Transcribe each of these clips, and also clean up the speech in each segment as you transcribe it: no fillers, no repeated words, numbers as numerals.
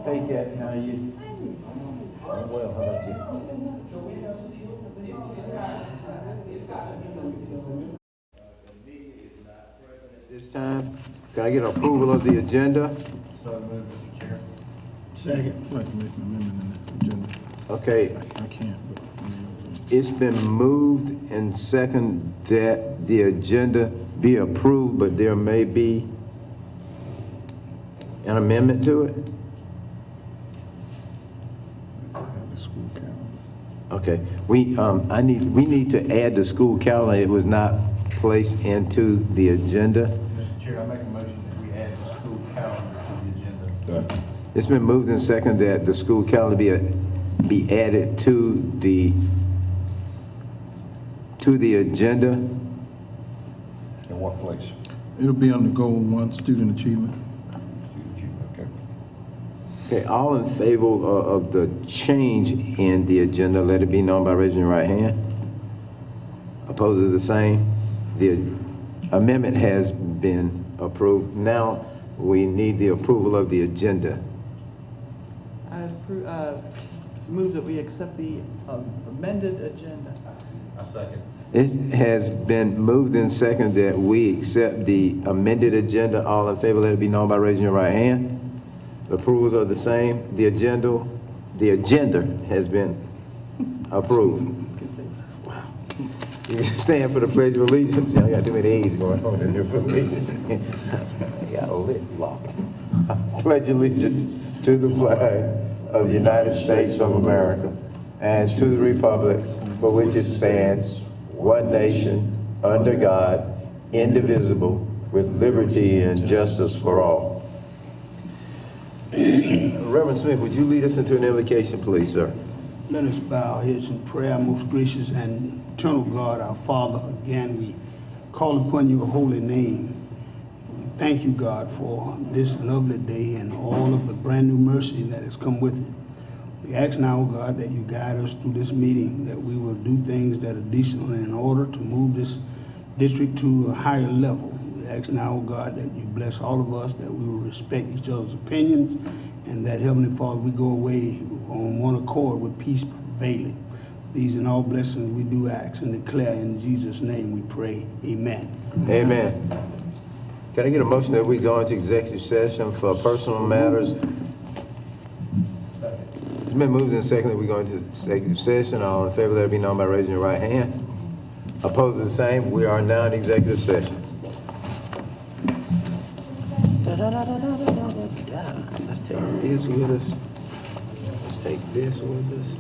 Hey, Kathy, how are you? I'm well, how about you? This time, can I get approval of the agenda? So moved, Mr. Chair. Second. I'd like to make an amendment in the agenda. Okay, I can't, but. it's been moved and second that the agenda be approved, but there may be an amendment to it? The school calendar. Okay, we need to add the school calendar. It was not placed into the agenda. Mr. Chair, I make a motion that we add the school calendar to the agenda. It's been moved and second that the school calendar be added to the agenda. In what place? It'll be under goal 1, student achievement. Okay. Okay, all in favor of the change in the agenda, let it be known by raising your right hand. Opposed to the same. The amendment has been approved. Now we need the approval of the agenda. I move that we accept the amended agenda. I second. It has been moved and second that we accept the amended agenda. All in favor, let it be known by raising your right hand. The approvals are the same. The agenda has been approved. Wow. You stand for the Pledge of Allegiance. I got too many A's going on in here for me. I got a lip lock. I pledge allegiance to the flag of the United States of America and to the republic for which it stands, one nation, under God, indivisible, with liberty and justice for all. Reverend Smith, would you lead us into an invocation, please, sir? Let us bow our heads in prayer. Most gracious and eternal God, our Father, again we call upon your holy name. We thank you, God, for this lovely day and all of the brand new mercy that has come with it. We ask now, God, that you guide us through this meeting, that we will do things that are decent and in order to move this district to a higher level. We ask now, God, that you bless all of us, that we will respect each other's opinions, and that, Heavenly Father, we go away on one accord with peace prevailing. These and all blessings we do ask and declare in Jesus' name we pray. Amen. Amen. Can I get a motion that we go into executive session for personal matters? It's been moved and seconded that we go into executive session. All in favor, let it be known by raising your right hand. Opposed to the same. We are now in executive session. Let's take this with us. Let's take this with us.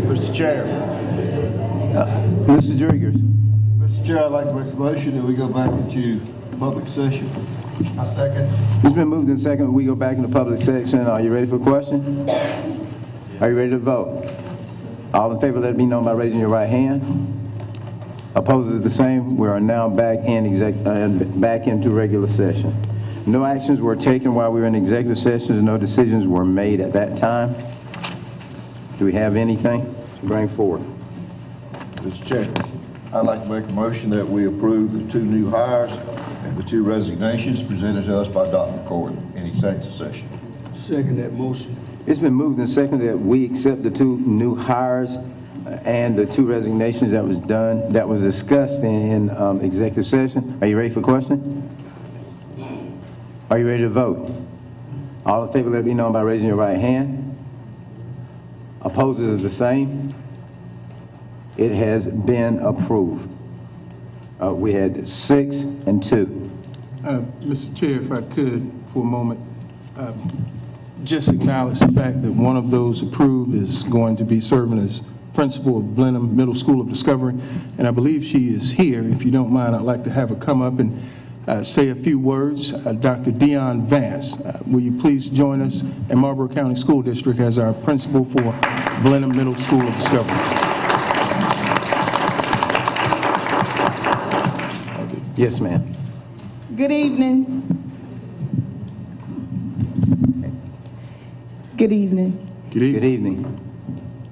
Mr. Chair. Mr. Driggers. Mr. Chair, I'd like to make a motion that we go back into public session. I second. It's been moved and seconded. We go back into public section. Are you ready for a question? Are you ready to vote? All in favor, let it be known by raising your right hand. Opposed to the same. We are now back into regular session. No actions were taken while we were in executive sessions. No decisions were made at that time. Do we have anything to bring forward? Mr. Chair, I'd like to make a motion that we approve the 2 new hires and the 2 resignations presented to us by Dr. McCord in executive session. Second that motion. It's been moved and seconded that we accept the 2 new hires and the 2 resignations that was discussed in executive session. Are you ready for question? Are you ready to vote? All in favor, let it be known by raising your right hand. Opposed is the same. It has been approved. We had 6 and 2. Mr. Chair, if I could, for a moment, just acknowledge the fact that one of those approved is going to be serving as principal of Blenheim Middle School of Discovery, and I believe she is here. If you don't mind, I'd like to have her come up and say a few words. Dr. Dion Vance, will you please join us in Marlboro County School District as our principal for Blenheim Middle School of Discovery? Yes, ma'am. Good evening. Good evening. Good evening.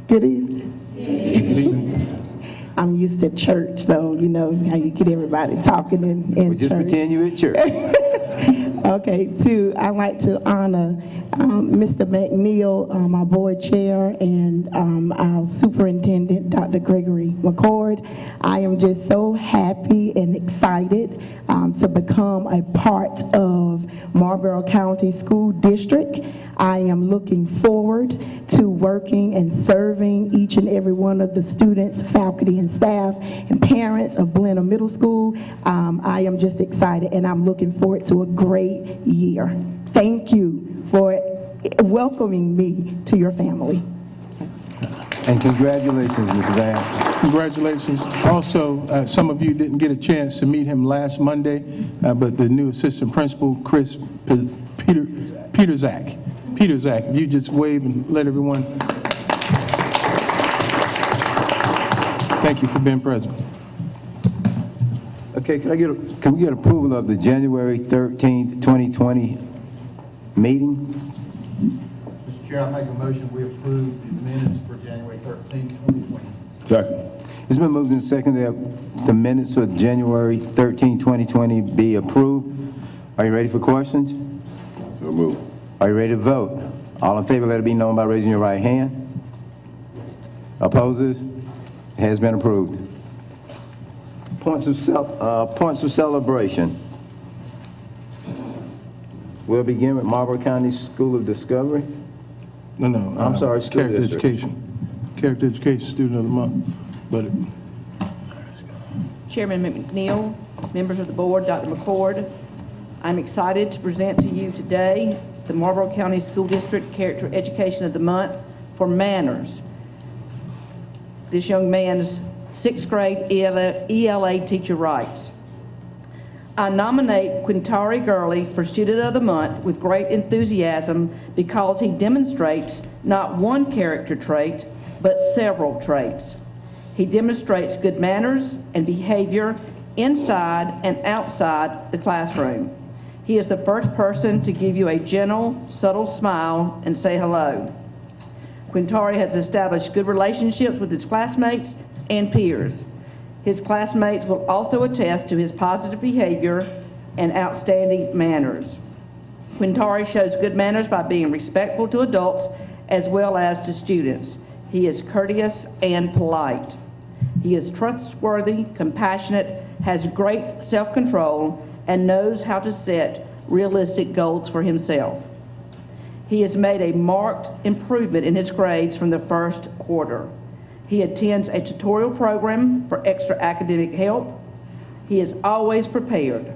Good evening. Good evening. I'm used to church, so you know how you get everybody talking in Well, just church. pretend you're at church. Okay, too, I'd like to honor Mr. McNeil, our board chair, and our superintendent, Dr. Gregory McCord. I am just so happy and excited to become a part of Marlboro County School District. I am looking forward to working and serving each and every one of the students, faculty, and staff, and parents of Blenheim Middle School. I am just excited, and I'm looking forward to a great year. Thank you for welcoming me to your family. And congratulations, Mrs. Ann. Congratulations. Also, some of you didn't get a chance to meet him last Monday, but the new assistant principal, Chris Peter Zach, if you just wave and let everyone. Thank you for being present. Okay, can we get approval of the January 13th, 2020 meeting? Mr. Chair, I make a motion, we approve the minutes for January 13th, 2020. Second. It's been moved and seconded that the minutes for January 13, 2020 be approved. Are you ready for questions? So moved. Are you ready to vote? All in favor, let it be known by raising your right hand. Opposes? It has been approved. Points of celebration. We'll begin with Marlboro County School of Discovery. No, I'm sorry, school Character district. Education. Character Education Student of the Month. But Chairman McNeil, members of the board, Dr. McCord, I'm excited to present to you today the Marlboro County School District Character Education of the Month for Manners. This young man's 6th grade ELA teacher writes, I nominate Quintari Gurley for Student of the Month with great enthusiasm because he demonstrates not one character trait, but several traits. He demonstrates good manners and behavior inside and outside the classroom. He is the first person to give you a gentle, subtle smile and say hello. Quintari has established good relationships with his classmates and peers. His classmates will also attest to his positive behavior and outstanding manners. Quintari shows good manners by being respectful to adults as well as to students. He is courteous and polite. He is trustworthy, compassionate, has great self-control, and knows how to set realistic goals for himself. He has made a marked improvement in his grades from the first quarter. He attends a tutorial program for extra academic help. He is always prepared.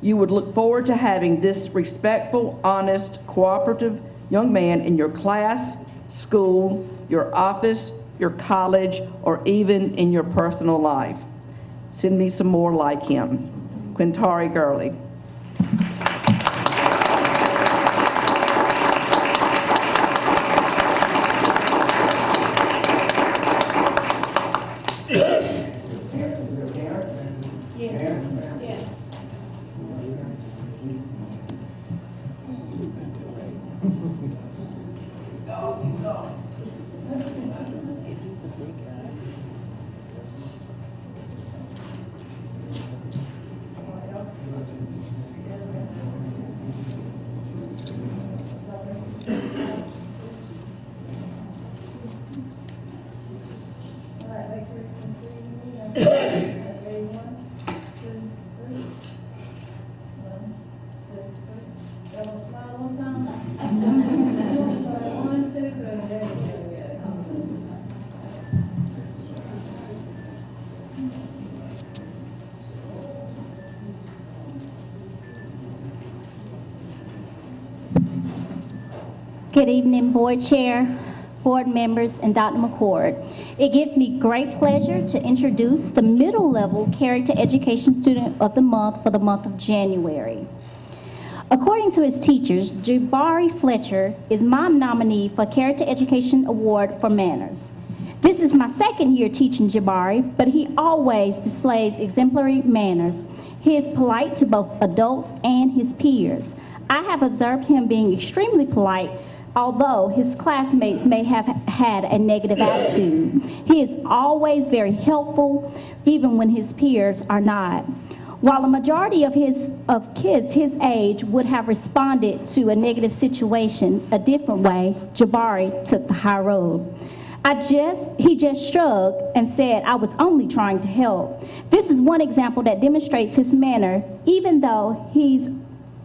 You would look forward to having this respectful, honest, cooperative young man in your class, school, your office, your college, or even in your personal life. Send me some more like him. Quintari Gurley. Good evening, board chair, board members, and Dr. McCord. It gives me great pleasure to introduce the middle level character education student of the month for the month of January. According to his teachers, Jabari Fletcher is my nominee for Character Education Award for Manners. This is my second year teaching Jabari, but he always displays exemplary manners. He is polite to both adults and his peers. I have observed him being extremely polite Although his classmates may have had a negative attitude, he is always very helpful, even when his peers are not. While a majority of kids his age would have responded to a negative situation a different way, Jabari took the high road. He just shrugged and said, "I was only trying to help." This is one example that demonstrates his manner, even though he's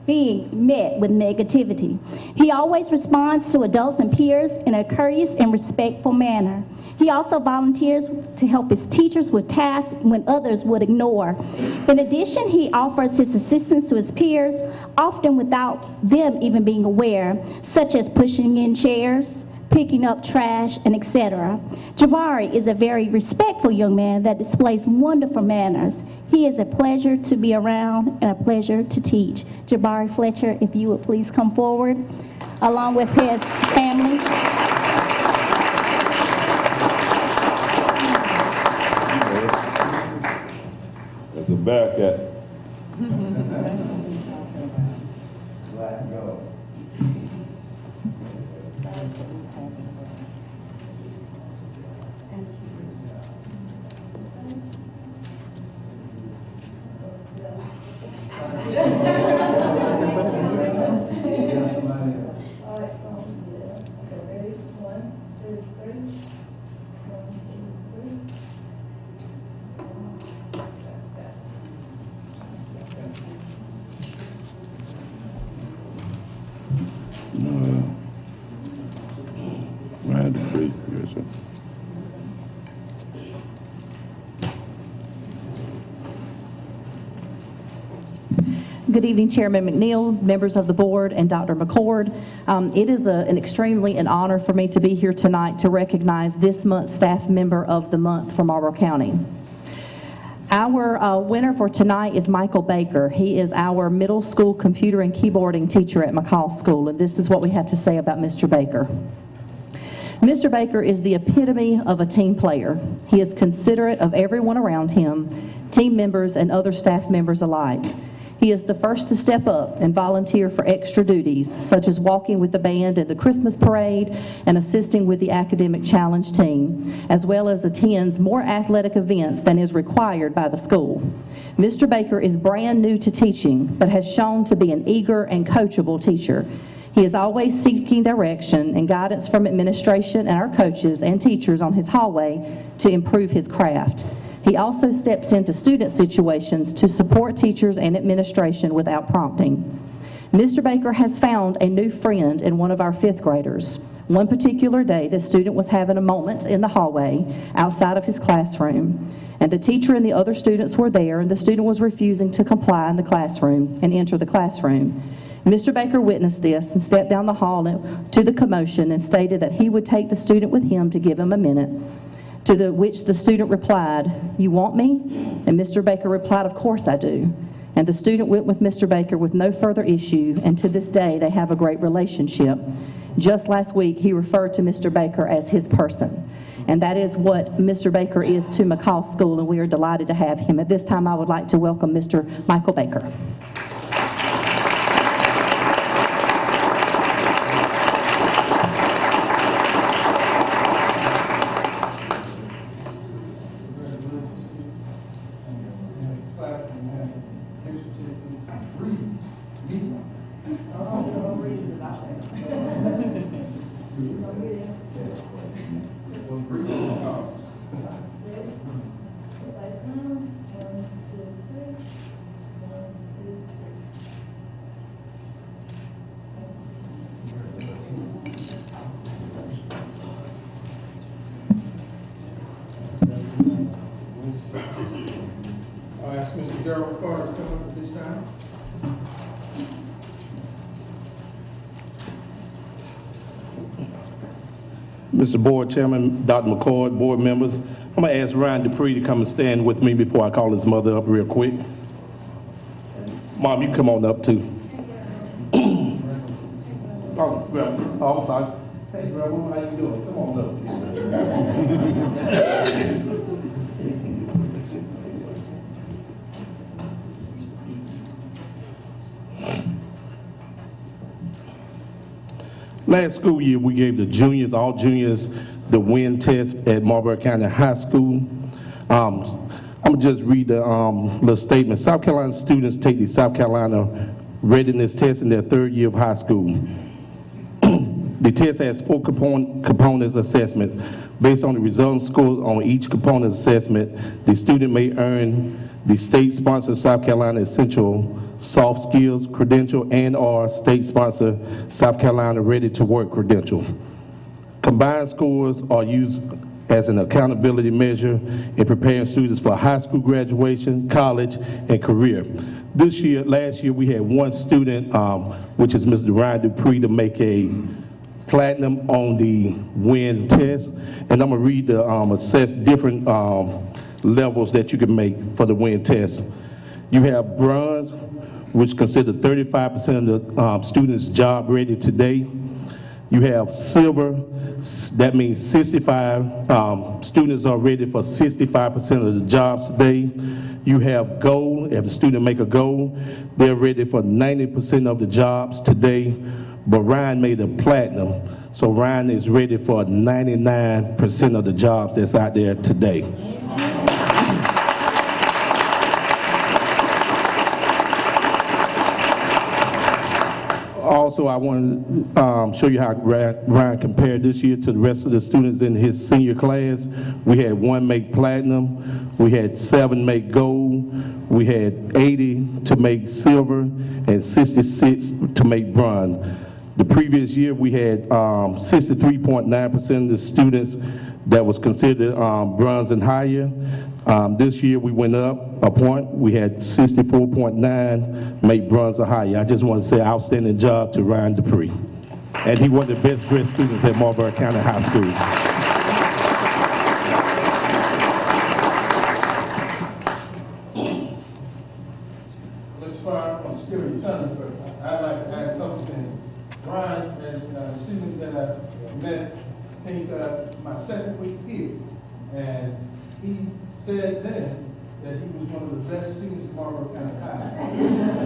being met with negativity. He always responds to adults and peers in a courteous and respectful manner. He also volunteers to help his teachers with tasks when others would ignore. In addition, he offers his assistance to his peers, often without them even being aware, such as pushing in chairs, picking up trash, and etc. Jabari is a very respectful young man that displays wonderful manners. He is a pleasure to be around and a pleasure to teach. Jabari Fletcher, if you would please come forward, along with his family. That's a Bearcat. Good evening, Chairman McNeil, members of the board, and Dr. McCord. It is an extremely an honor for me to be here tonight to recognize this month's Staff Member of the Month for Marlboro County. Our winner for tonight is Michael Baker. He is our middle school computer and keyboarding teacher at McCall School, and this is what we have to say about Mr. Baker. Mr. Baker is the epitome of a team player. He is considerate of everyone around him, team members and other staff members alike. He is the first to step up and volunteer for extra duties, such as walking with the band at the Christmas parade and assisting with the academic challenge team, as well as attends more athletic events than is required by the school. Mr. Baker is brand new to teaching, but has shown to be an eager and coachable teacher. He is always seeking direction and guidance from administration and our coaches and teachers on his hallway to improve his craft. He also steps into student situations to support teachers and administration without prompting. Mr. Baker has found a new friend in one of our fifth graders. One particular day, the student was having a moment in the hallway outside of his classroom, and the teacher and the other students were there, and the student was refusing to comply in the classroom and enter the classroom. Mr. Baker witnessed this and stepped down the hall to the commotion and stated that he would take the student with him to give him a minute. To which the student replied, "You want me?" And Mr. Baker replied, "Of course I do." And the student went with Mr. Baker with no further issue, and to this day they have a great relationship. Just last week he referred to Mr. Baker as his person. And that is what Mr. Baker is to McCall School, and we are delighted to have him. At this time I would like to welcome Mr. Michael Baker. I'll ask Mr. Darrell Carter to come up at this time. Mr. Board Chairman, Dr. McCord, board members, I'm going to ask Ryan Dupree to come and stand with me before I call his mother up real quick. Mom, you come on up too. Oh, well, oh, I'm sorry. Hey, Grandma, how you doing? Come on up. Last school year, we gave the juniors, all juniors, the WIN test at Marlboro County High School. I'm gonna just read the little statement. South Carolina students take the South Carolina readiness test in their third year of high school. The test has 4 components assessments. Based on the resultant scores on each component assessment, the student may earn the state-sponsored South Carolina Essential Soft Skills Credential and/or state-sponsored South Carolina Ready to Work Credential. Combined scores are used as an accountability measure in preparing students for high school graduation, college, and career. Last year, we had one student, which is Mr. Ryan Dupree, to make a platinum on the WIN test. And I'm gonna read the assess different levels that you can make for the WIN test. You have bronze, which considered 35% of the students job ready today. You have silver, that means 65 students are ready for 65% of the jobs today. You have gold, if the student make a gold, they're ready for 90% of the jobs today. But Ryan made a platinum, so Ryan is ready for 99% of the jobs that's out there today. Also, I want to show you how Ryan compared this year to the rest of the students in his senior class. We had 1 make platinum, we had 7 make gold, we had 80 to make silver, and 66 to make bronze. The previous year, we had 63.9% of the students that was considered bronze and higher. This year, we went up a point. We had 64.9 make bronze or higher. I just want to say outstanding job to Ryan Dupree. And he one of the best dressed students at Marlboro County High School. Let's fire on Steering Thunder, but I'd like to add a couple things. Ryan, as a student that I met, I think my second week here, and he said then that he was one of the best students at Marlboro County High.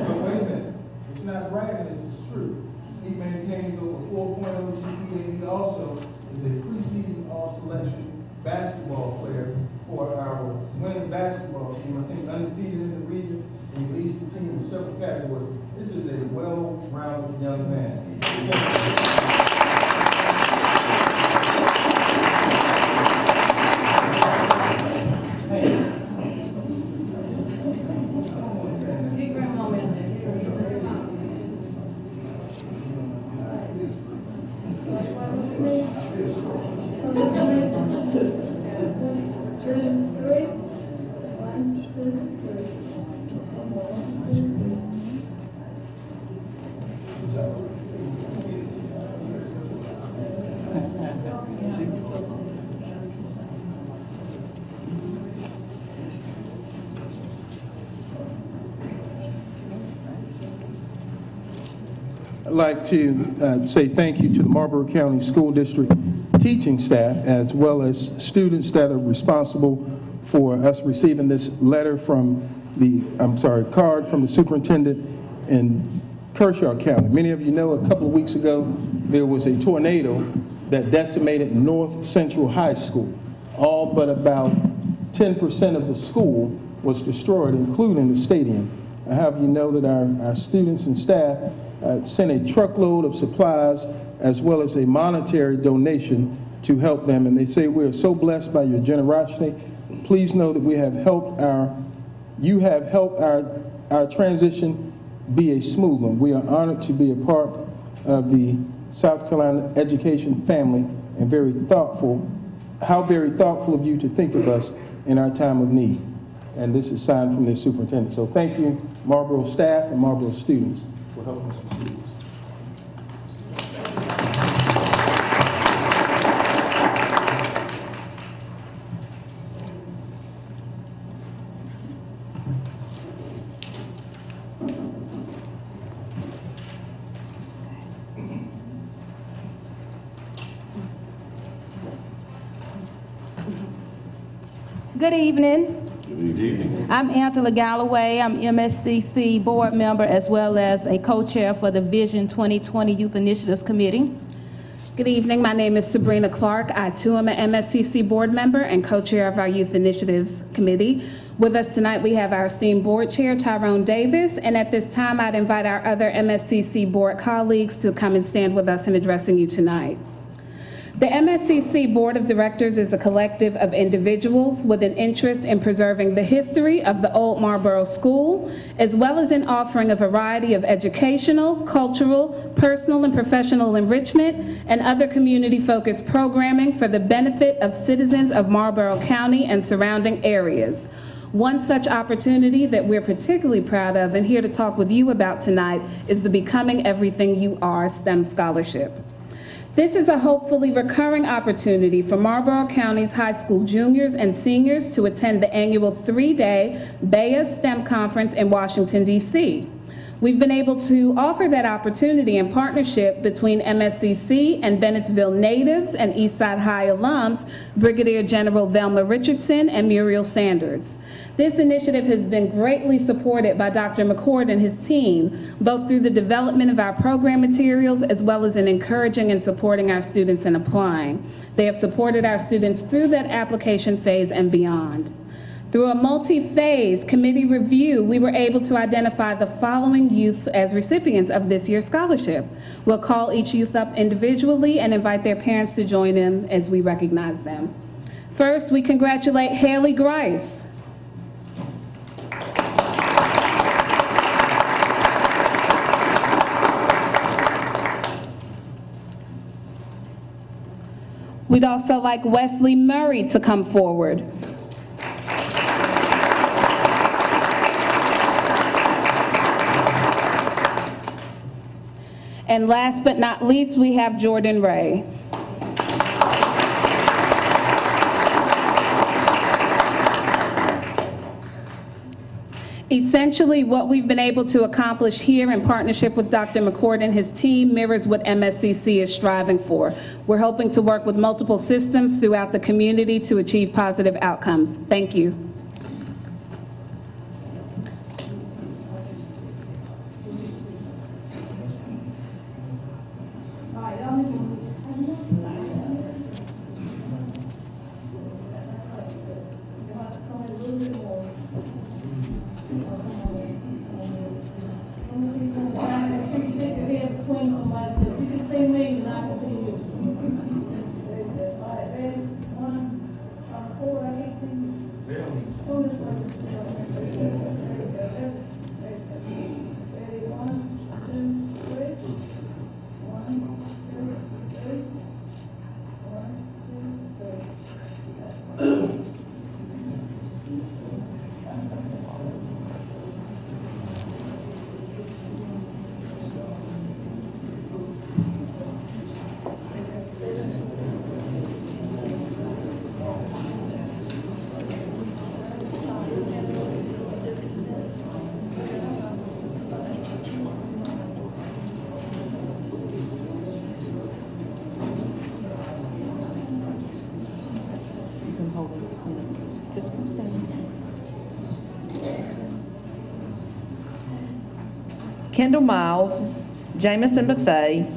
But wait a minute, it's not bragging, it's true. He maintains over 4.0 GPA. He also is a preseason all-selection basketball player for our winning basketball team. I think undefeated in the region, and he leads the team in several categories. This is a well-rounded young man. I'd like to say thank you to the Marlboro County School District teaching staff, as well as students that are responsible for us receiving this letter from card from the superintendent in Kershaw County. Many of you know a couple of weeks ago, there was a tornado that decimated North Central High School. All but about 10% of the school was destroyed, including the stadium. I have you know that our students and staff sent a truckload of supplies as well as a monetary donation to help them. And they say, we are so blessed by your generosity. Please know that you have helped our transition be a smooth one. We are honored to be a part of the South Carolina education family and very thoughtful of you to think of us in our time of need. And this is signed from the superintendent. So thank you, Marlboro staff and Marlboro students, for helping us receive this. Good evening. Good evening. I'm Angela Galloway. I'm MSCC board member as well as a co-chair for the Vision 2020 Youth Initiatives Committee. Good evening. My name is Sabrina Clark. I too am an MSCC board member and co-chair of our Youth Initiatives Committee. With us tonight, we have our esteemed board chair, Tyrone Davis, and at this time, I'd invite our other MSCC board colleagues to come and stand with us in addressing you tonight. The MSCC Board of Directors is a collective of individuals with an interest in preserving the history of the old Marlboro School, as well as in offering a variety of educational, cultural, personal, and professional enrichment and other community-focused programming for the benefit of citizens of Marlboro County and surrounding areas. One such opportunity that we're particularly proud of and here to talk with you about tonight is the Becoming Everything You Are STEM Scholarship. This is a hopefully recurring opportunity for Marlboro County's high school juniors and seniors to attend the annual 3-day BEA STEM Conference in Washington, D.C. We've been able to offer that opportunity in partnership between MSCC and Bennettsville natives and Eastside High alums, Brigadier General Velma Richardson and Muriel Sanders. This initiative has been greatly supported by Dr. McCord and his team, both through the development of our program materials as well as in encouraging and supporting our students in applying. They have supported our students through that application phase and beyond. Through a multi-phase committee review, we were able to identify the following youth as recipients of this year's scholarship. We'll call each youth up individually and invite their parents to join in as we recognize them. First, we congratulate Haley Grice. We'd also like Wesley Murray to come forward. And last but not least, we have Jordan Ray. Essentially, what we've been able to accomplish here in partnership with Dr. McCord and his team mirrors what MSCC is striving for. We're hoping to work with multiple systems throughout the community to achieve positive outcomes. Thank you. Kendall Miles, Jamison Bethea,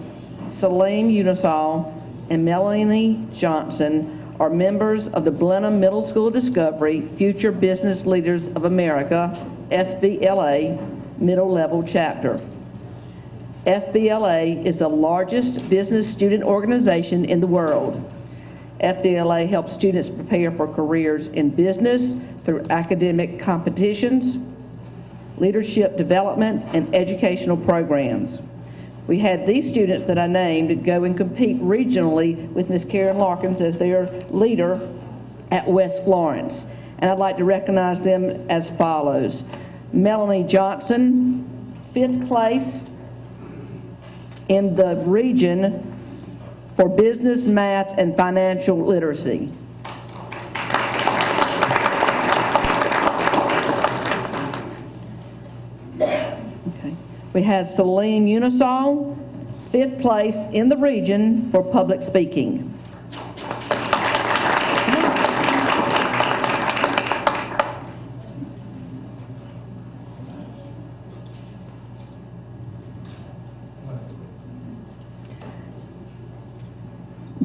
Salim Unisal, and Melanie Johnson are members of the Blenheim Middle School Discovery Future Business Leaders of America, FBLA, Middle Level Chapter. FBLA is the largest business student organization in the world. FBLA helps students prepare for careers in business through academic competitions, leadership development, and educational programs. We had these students that I named go and compete regionally with Ms. Karen Larkins as their leader at West Florence. And I'd like to recognize them as follows. Melanie Johnson, 5th place in the region for business, math, and financial literacy. We had Celine Unisal, 5th place in the region for public speaking.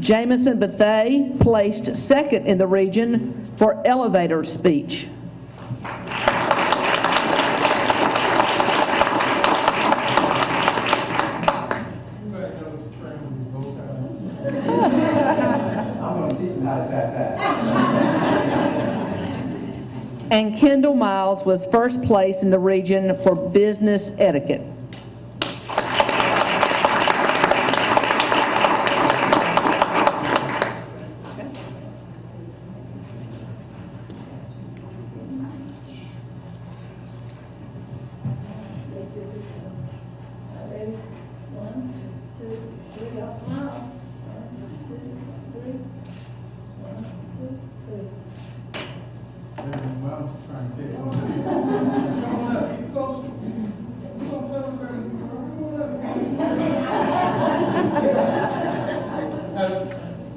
Jamison Bethea placed second in the region for elevator speech. And Kendall Miles was first place in the region for business etiquette.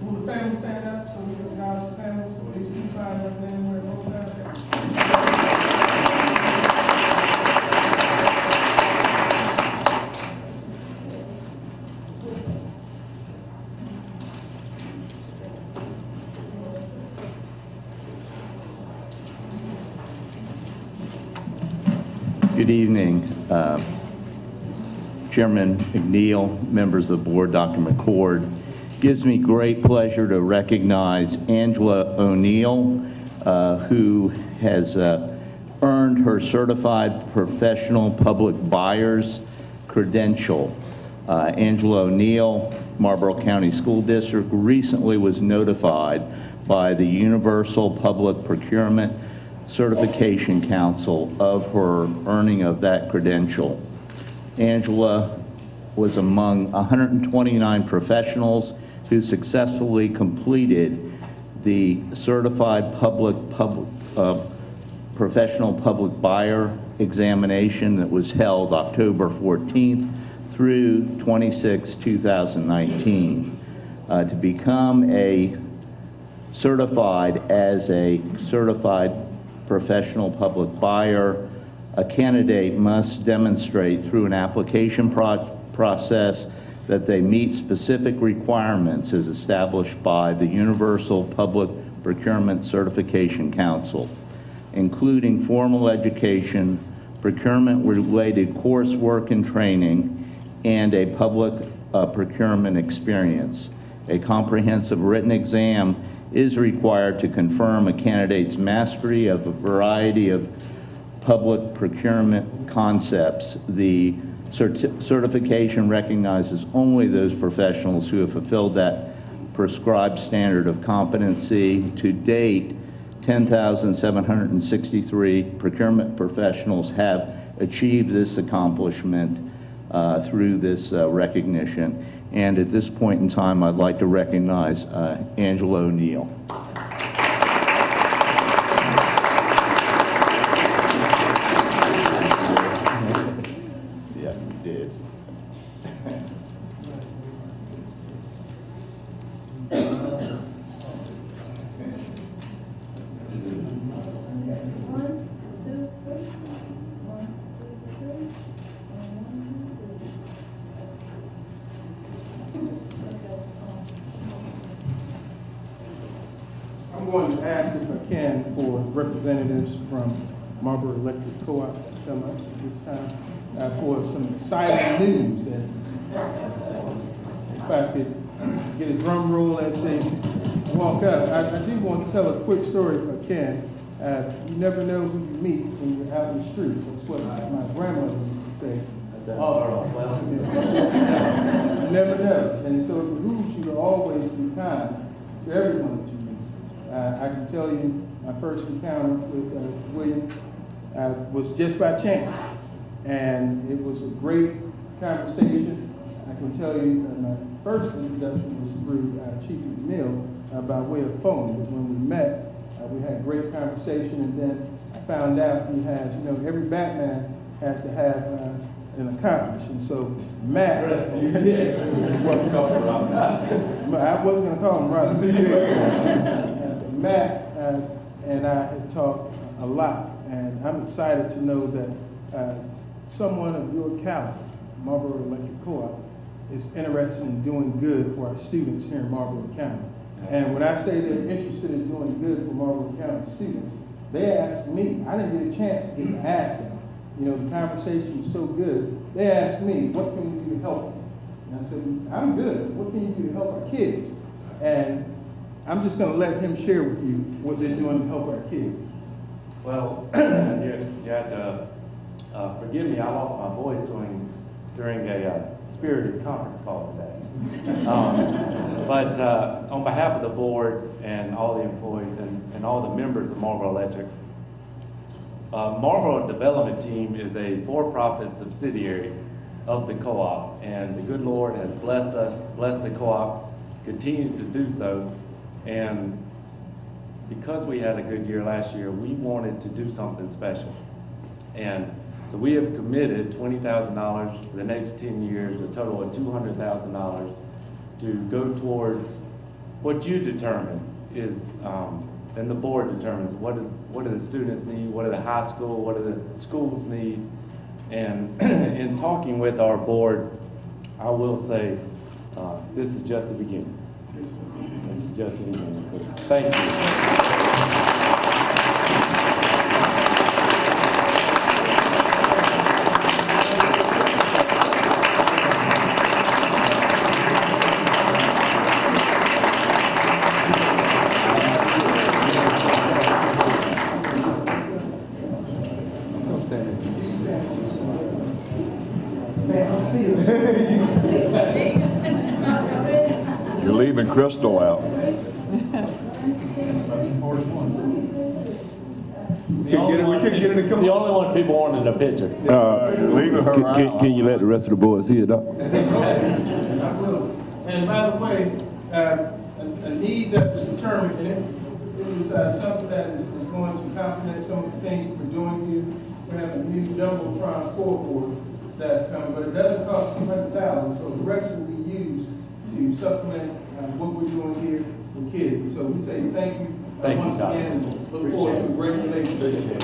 Will the family stand up so we can acknowledge the families? So these two fine young men wear both Good evening, Chairman McNeil, members of the board, Dr. McCord. Gives me great pleasure to recognize Angela O'Neill, who has earned her Certified Professional Public Buyer's credential. Angela O'Neill, Marlboro County School District, recently was notified by the Universal Public Procurement Certification Council of her earning of that credential. Angela was among 129 professionals who successfully completed the Certified Professional Public Buyer examination that was held October 14th through 26, 2019. To become certified as a certified professional public buyer, a candidate must demonstrate through an application process that they meet specific requirements as established by the Universal Public Procurement Certification Council, including formal education, procurement-related coursework and training, and a public procurement experience. A comprehensive written exam is required to confirm a candidate's mastery of a variety of public procurement concepts. The certification recognizes only those professionals who have fulfilled that prescribed standard of competency. To date, 10,763 procurement professionals have achieved this accomplishment through this recognition. And at this point in time, I'd like to recognize Angela O'Neill. Yes, you did. I'm going to ask, if I can, for representatives from Marlboro Electric Co-op to come up at this time for some exciting news. And if I could get a drum roll as they walk up. I do want to tell a quick story, if I can. You never know who you meet when you're out in the streets. That's what my grandmother used to say. You never know. And so it behooves you to always be kind to everyone that you meet. I can tell you my first encounter with William was just by chance, and it was a great conversation. I can tell you my first introduction was through Chief McNeil by way of phone, but when we met, we had a great conversation, and then I found out he has, every Batman has to have an accomplice, and so Matt, I wasn't going to call him Robert. Matt and I have talked a lot, and I'm excited to know that someone of your caliber, Marlboro Electric Co-op, is interested in doing good for our students here in Marlboro County. And when I say they're interested in doing good for Marlboro County students, they ask me. I didn't get a chance to get to ask them. You know, the conversation was so good. They asked me, what can we do to help them? And I said, I'm good. What can you do to help our kids? And I'm just going to let him share with you what they're doing to help our kids. Well, you have to forgive me. I lost my voice during a spirited conference call today. But on behalf of the board and all the employees and all the members of Marlboro Electric, Marlboro Development Team is a for-profit subsidiary of the co-op, and the good Lord has blessed us, blessed the co-op, continued to do so, and because we had a good year last year, we wanted to do something special. And so we have committed $20,000 for the next 10 years, a total of $200,000 to go towards what you determine is, and the board determines what do the students need, what do the high school, what do the schools need. And in talking with our board, I will say, this is just the beginning. This is just the beginning. So thank you. You're leaving Crystal out. The only one people wanted a picture. Leaving her out. Can you let the rest of the board see it, Doc? I will. And by the way, a need that was determined, and it was something that is going to complement some of the things we're doing here. We have a new jumbotron scoreboard that's coming, but it doesn't cost $200,000, so the rest will be used to supplement what we're doing here for kids. And so we say thank you once again, and look forward to a great relationship.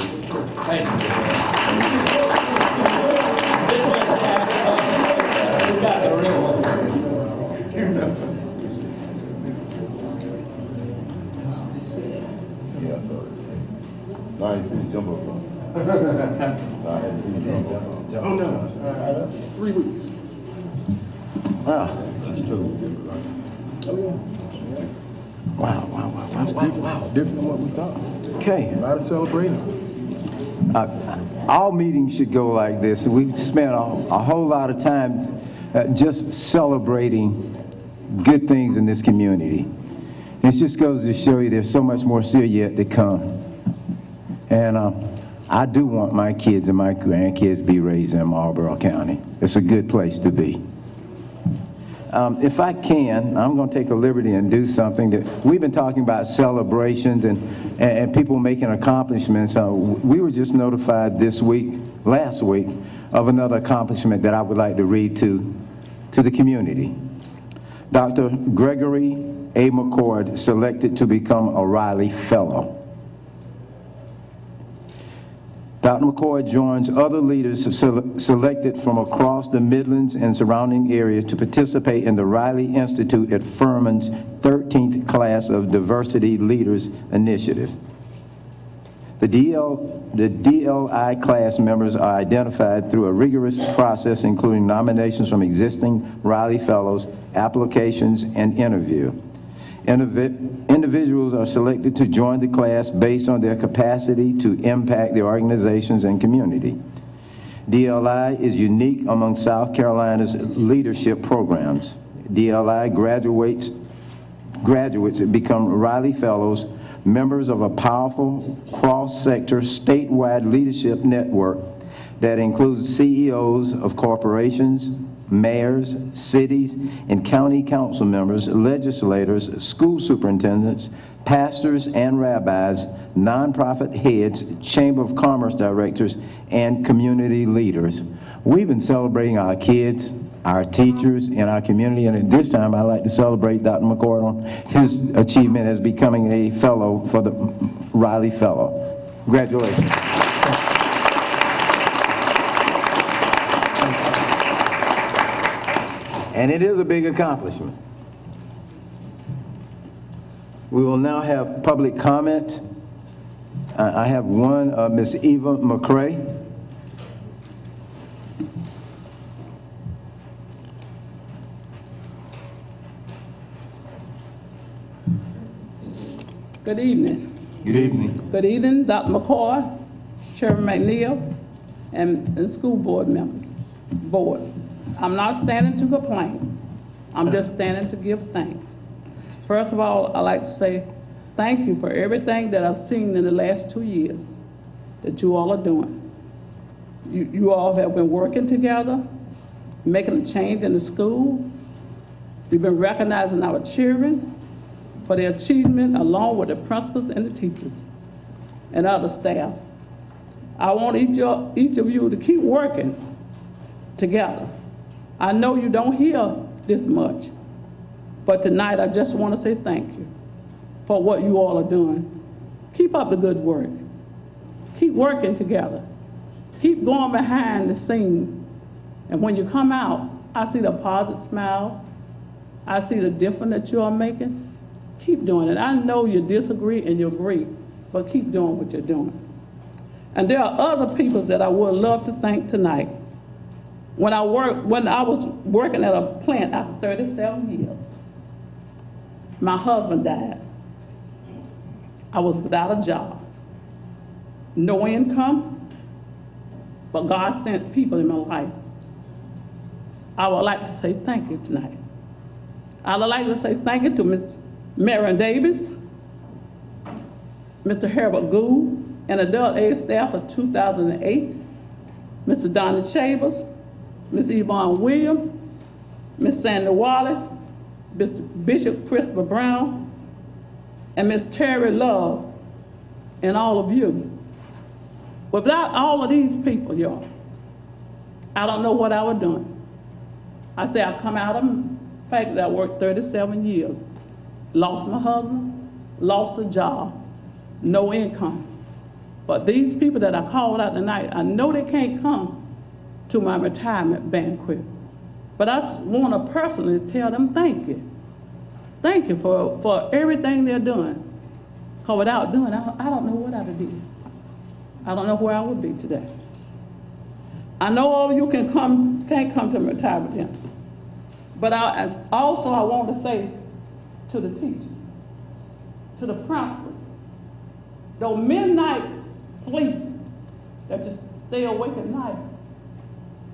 Thank you. We got the real one. Nice, jumbo. Oh, no, 3 weeks. Wow. That's totally different, right? Oh, yeah. Wow. Different than what we thought. Okay. A lot of celebrating. All meetings should go like this. We've spent a whole lot of time just celebrating good things in this community. It just goes to show you there's so much more still yet to come. And I do want my kids and my grandkids to be raised in Marlboro County. It's a good place to be. If I can, I'm going to take a liberty and do something that we've been talking about celebrations and people making accomplishments. We were just notified last week, of another accomplishment that I would like to read to the community. Dr. Gregory A. McCord selected to become a Riley Fellow. Dr. McCoy joins other leaders selected from across the Midlands and surrounding areas to participate in the Riley Institute at Furman's 13th Class of Diversity Leaders Initiative. The DLI class members are identified through a rigorous process including nominations from existing Riley Fellows, applications, and interview. Individuals are selected to join the class based on their capacity to impact the organizations and community. DLI is unique among South Carolina's leadership programs. DLI graduates become Riley Fellows, members of a powerful cross-sector statewide leadership network that includes CEOs of corporations, mayors, cities, and county council members, legislators, school superintendents, pastors and rabbis, nonprofit heads, Chamber of Commerce directors, and community leaders. We've been celebrating our kids, our teachers, and our community, and at this time I'd like to celebrate Dr. McCord on his achievement as becoming a fellow for the Riley Fellow. Congratulations. And it is a big accomplishment. We will now have public comment. I have one, Ms. Eva McCray. Good evening. Good evening. Good evening, Dr. McCoy, Chairman McNeil, and school board members. Board, I'm not standing to complain. I'm just standing to give thanks. First of all, I'd like to say thank you for everything that I've seen in the last 2 years that you all are doing. You all have been working together, making a change in the school. We've been recognizing our children for their achievement along with the principals and the teachers and other staff. I want each of you to keep working together. I know you don't hear this much, but tonight I just want to say thank you for what you all are doing. Keep up the good work. Keep working together. Keep going behind the scene. And when you come out, I see the positive smiles. I see the difference that you are making. Keep doing it. I know you disagree and you agree, but keep doing what you're doing. And there are other people that I would love to thank tonight. When I was working at a plant after 37 years, my husband died. I was without a job, no income, but God sent people in my life. I would like to say thank you tonight. I would like to say thank you to Ms. Marion Davis, Mr. Herbert Gould, and adult aid staff of 2008, Mr. Donnie Chambers, Ms. Yvonne Williams, Ms. Sandy Wallace, Bishop Christopher Brown, and Ms. Terry Love, and all of you. Without all of these people, y'all, I don't know what I was doing. I say I come out of the fact that I worked 37 years, lost my husband, lost a job, no income. But these people that I called out tonight, I know they can't come to my retirement banquet. But I want to personally tell them thank you. Thank you for everything they're doing. Because without doing it, I don't know what I would do. I don't know where I would be today. I know all of you can't come to retirement dinner. But I want to say to the teachers, to the principals, those midnight sleeps that you stay awake at night,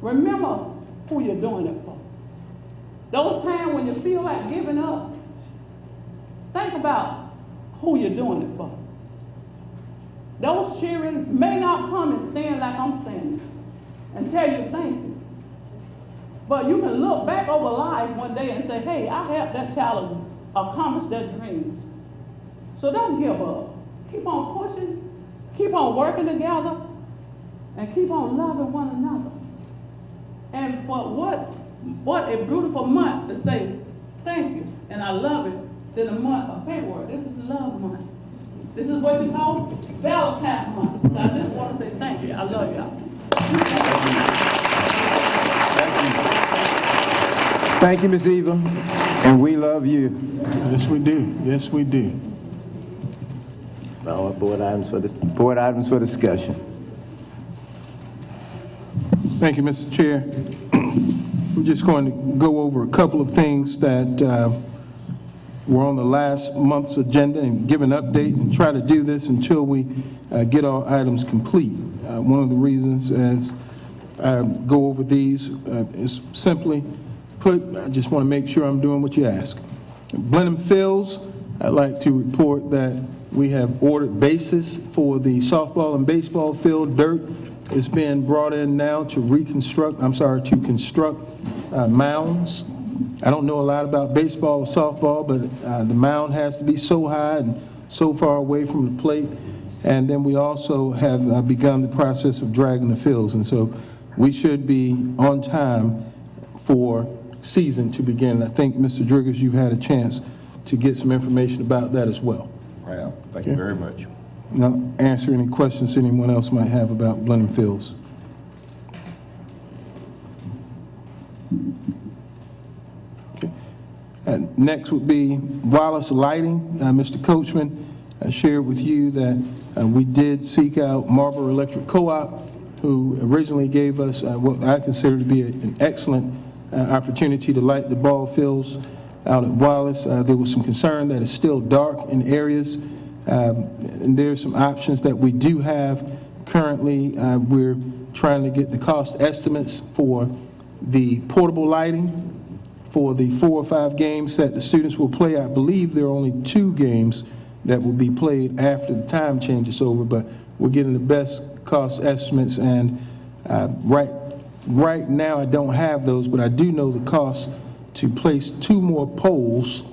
remember who you're doing it for. Those times when you feel like giving up, think about who you're doing it for. Those children may not come and stand like I'm standing and tell you thank you. But you can look back over life one day and say, hey, I helped that child accomplish their dreams. So don't give up. Keep on pushing, keep on working together, and keep on loving one another. And for what a beautiful month to say thank you, and I love it, than the month of February. This is love month. This is what you call Valentine's month. So I just want to say thank you. I love y'all. Thank you, Ms. Eva, and we love you. Yes, we do. Yes, we do. Now, board items for discussion. Thank you, Mr. Chair. We're just going to go over a couple of things that were on the last month's agenda and give an update and try to do this until we get our items complete. One of the reasons as I go over these is simply put, I just want to make sure I'm doing what you ask. Blenheim Fields, I'd like to report that we have ordered bases for the softball and baseball field. Dirt is being brought in now to construct mounds. I don't know a lot about baseball or softball, but the mound has to be so high and so far away from the plate. And then we also have begun the process of dragging the fields. And so we should be on time for season to begin. I think, Mr. Driggers, you've had a chance to get some information about that as well. Yeah, thank you very much. Now, answer any questions anyone else might have about Blenheim Fields. Next would be Wallace Lighting. Mr. Coachman shared with you that we did seek out Marlboro Electric Co-op, who originally gave us what I consider to be an excellent opportunity to light the ball fields out at Wallace. There was some concern that it's still dark in areas, and there's some options that we do have currently. We're trying to get the cost estimates for the portable lighting for the 4 or 5 games that the students will play. I believe there are only 2 games that will be played after the time change is over, but we're getting the best cost estimates, and right now I don't have those, but I do know the cost to place 2 more poles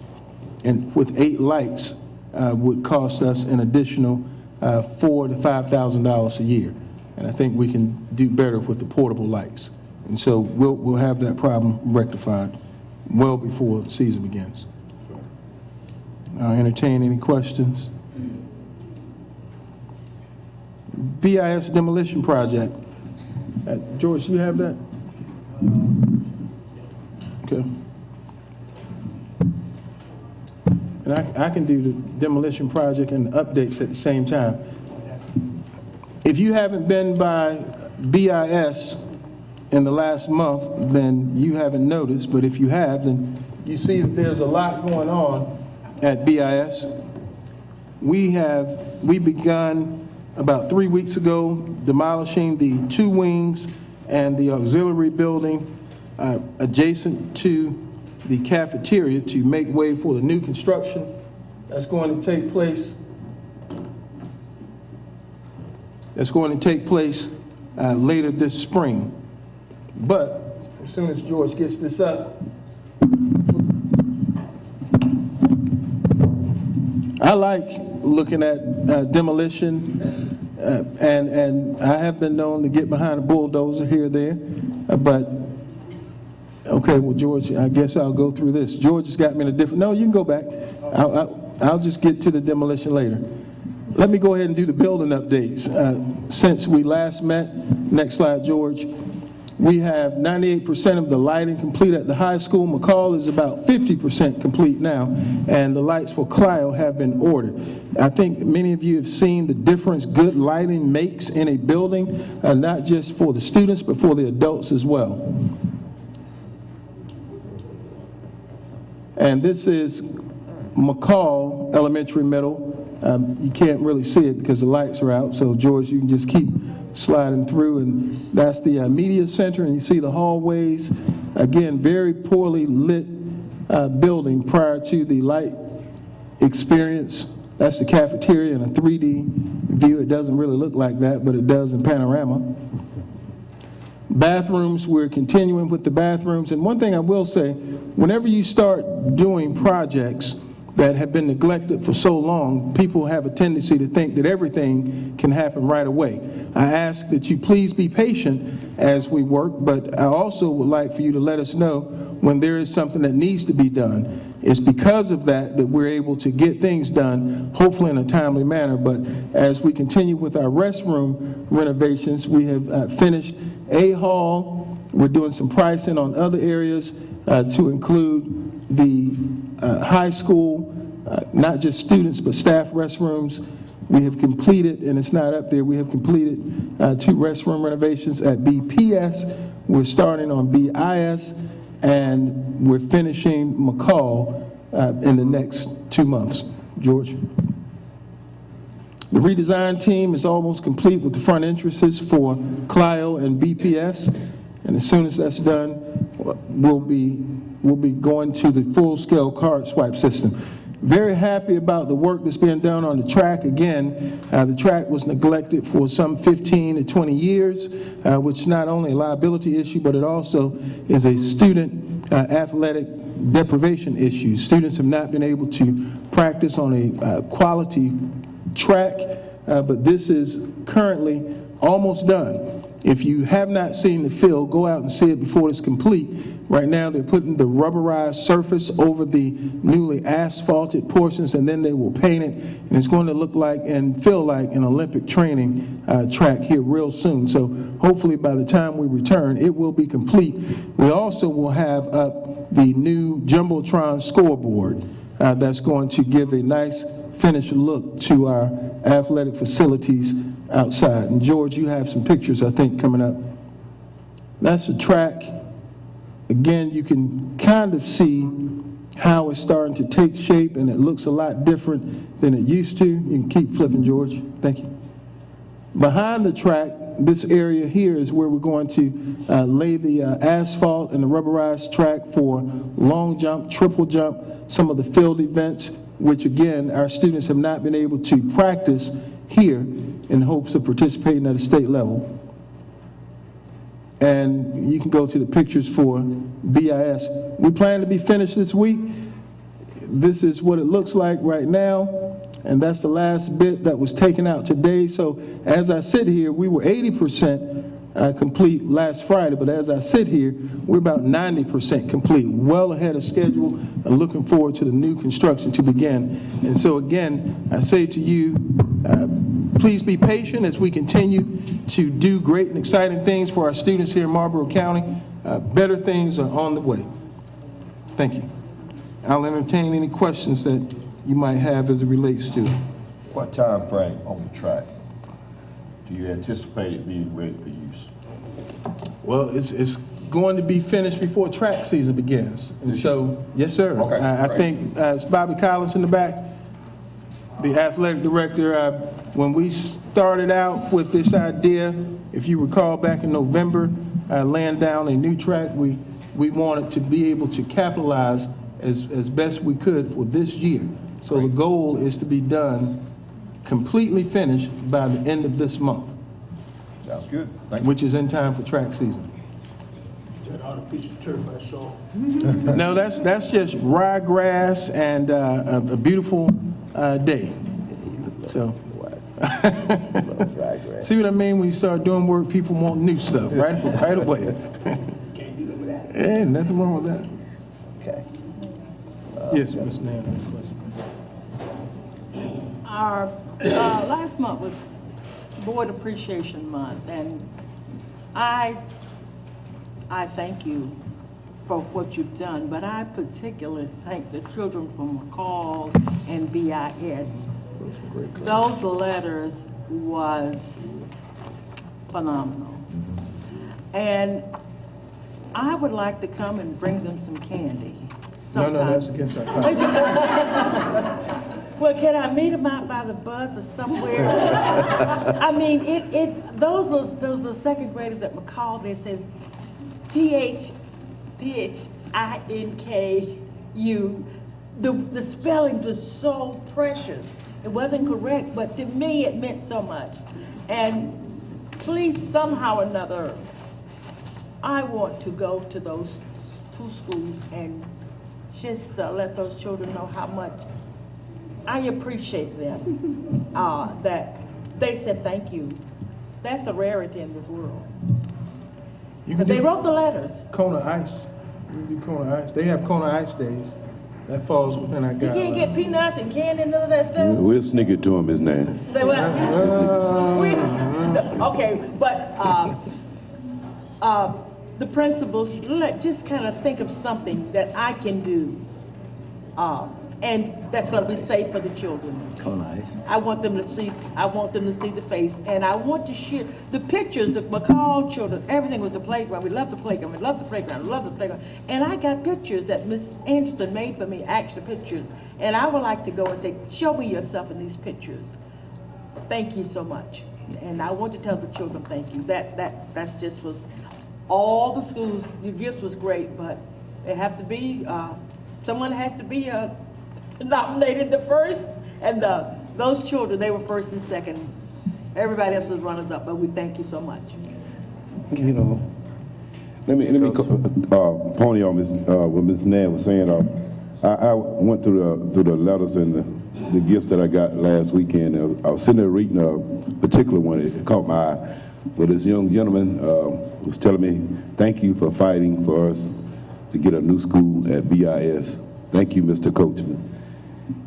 and with 8 lights would cost us an additional $4,000 to $5,000 a year, and I think we can do better with the portable lights, and so we'll have that problem rectified well before the season begins. I'll entertain any questions. BIS demolition project. George, you have that? Okay. And I can do the demolition project and the updates at the same time. If you haven't been by BIS in the last month, then you haven't noticed, but if you have, then you see that there's a lot going on at BIS. We begun about 3 weeks ago demolishing the 2 wings and the auxiliary building adjacent to the cafeteria to make way for the new construction that's going to take place. Later this spring. But as soon as George gets this up, I like looking at demolition, and I have been known to get behind a bulldozer here or there, but okay, well, George, I guess I'll go through this. George has got me in a different, no, you can go back. I'll just get to the demolition later. Let me go ahead and do the building updates. Since we last met, next slide, George, we have 98% of the lighting complete at the high school. McCall is about 50% complete now, and the lights for Clio have been ordered. I think many of you have seen the difference good lighting makes in a building, not just for the students, but for the adults as well. And this is McCall Elementary Middle. You can't really see it because the lights are out, so George, you can just keep sliding through, and that's the media center, and you see the hallways. Again, very poorly lit building prior to the light experience. That's the cafeteria in a 3D view. It doesn't really look like that, but it does in panorama. Bathrooms, we're continuing with the bathrooms, and one thing I will say, whenever you start doing projects that have been neglected for so long, people have a tendency to think that everything can happen right away. I ask that you please be patient as we work, but I also would like for you to let us know when there is something that needs to be done. It's because of that that we're able to get things done, hopefully in a timely manner. But as we continue with our restroom renovations, we have finished A Hall. We're doing some pricing on other areas to include the high school, not just students, but staff restrooms. We have completed, and it's not up there, we have completed 2 restroom renovations at BPS. We're starting on BIS, and we're finishing McCall in the next 2 months. George? The redesign team is almost complete with the front entrances for Clio and BPS, and as soon as that's done, we'll be going to the full-scale card swipe system. Very happy about the work that's being done on the track. Again, the track was neglected for some 15 to 20 years, which is not only a liability issue, but it also is a student athletic deprivation issue. Students have not been able to practice on a quality track, but this is currently almost done. If you have not seen the field, go out and see it before it's complete, Right now, they're putting the rubberized surface over the newly asphalted portions, and then they will paint it, and it's going to look like and feel like an Olympic training track here real soon. So hopefully by the time we return, it will be complete. We also will have up the new Jumbotron scoreboard that's going to give a nice finished look to our athletic facilities outside. And George, you have some pictures, I think, coming up. That's the track. Again, you can kind of see how it's starting to take shape, and it looks a lot different than it used to. You can keep flipping, George. Thank you. Behind the track, this area here is where we're going to lay the asphalt and the rubberized track for long jump, triple jump, some of the field events, which again, our students have not been able to practice here in hopes of participating at a state level. And you can go to the pictures for BIS. We plan to be finished this week. This is what it looks like right now, and that's the last bit that was taken out today. So as I sit here, we were 80% complete last Friday, but as I sit here, we're about 90% complete, well ahead of schedule, and looking forward to the new construction to begin. And so again, I say to you, please be patient as we continue to do great and exciting things for our students here in Marlboro County. Better things are on the way. Thank you. I'll entertain any questions that you might have as it relates to. What time frame on the track do you anticipate it being ready for use? Well, it's going to be finished before track season begins. And so, yes, sir. Okay, I think it's Bobby Collins in the back, the athletic director. When we started out with this idea, if you recall back in November, laying down a new track, we wanted to be able to capitalize as best we could for this year. So the goal is to be done, completely finished by the end of this month. Sounds good. Thank you. Which is in time for track season. Is that artificial turf I saw? No, that's just ryegrass and a beautiful day. So. See what I mean? When you start doing work, people want new stuff right away. Can't do that with that. Yeah, nothing wrong with that. Okay. Yes, Ms. Mann. Our last month was Board Appreciation Month, and I thank you for what you've done, but I particularly thank the children from McCall and BIS. Those letters was phenomenal. And I would like to come and bring them some candy sometime. No, that's against our contract. Well, can I meet them out by the bus or somewhere? I mean, those was the second graders at McCall. They said T-H-I-N-K-U. The spelling was so precious. It wasn't correct, but to me it meant so much. And please, somehow or another, I want to go to those two schools and just let those children know how much I appreciate them, that they said thank you. That's a rarity in this world. But they wrote the letters. Kona Ice. You do Kona Ice. They have Kona Ice days. That falls within our guidelines. You can't get peanuts and candy and none of that stuff? We'll sneak it to him, his name. Okay, but the principals, just kind of think of something that I can do, and that's going to be safe for the children. Nice. I want them to see the face, and I want to share the pictures of McCall children. Everything was the playground. We love the playground. We love the playground. We love the playground. And I got pictures that Miss Anderson made for me, actual pictures. And I would like to go and say, show me yourself in these pictures. Thank you so much. And I want to tell the children thank you. That's just was all the schools. Your gifts was great, but it have to be someone has to be nominated the first, and those children, they were first and second. Everybody else was runners up, but we thank you so much. You know, let me pony on what Ms. Nan was saying. I went through the letters and the gifts that I got last weekend. I was sitting there reading a particular one. It caught my eye. But this young gentleman was telling me, thank you for fighting for us to get a new school at BIS. Thank you, Mr. Coachman.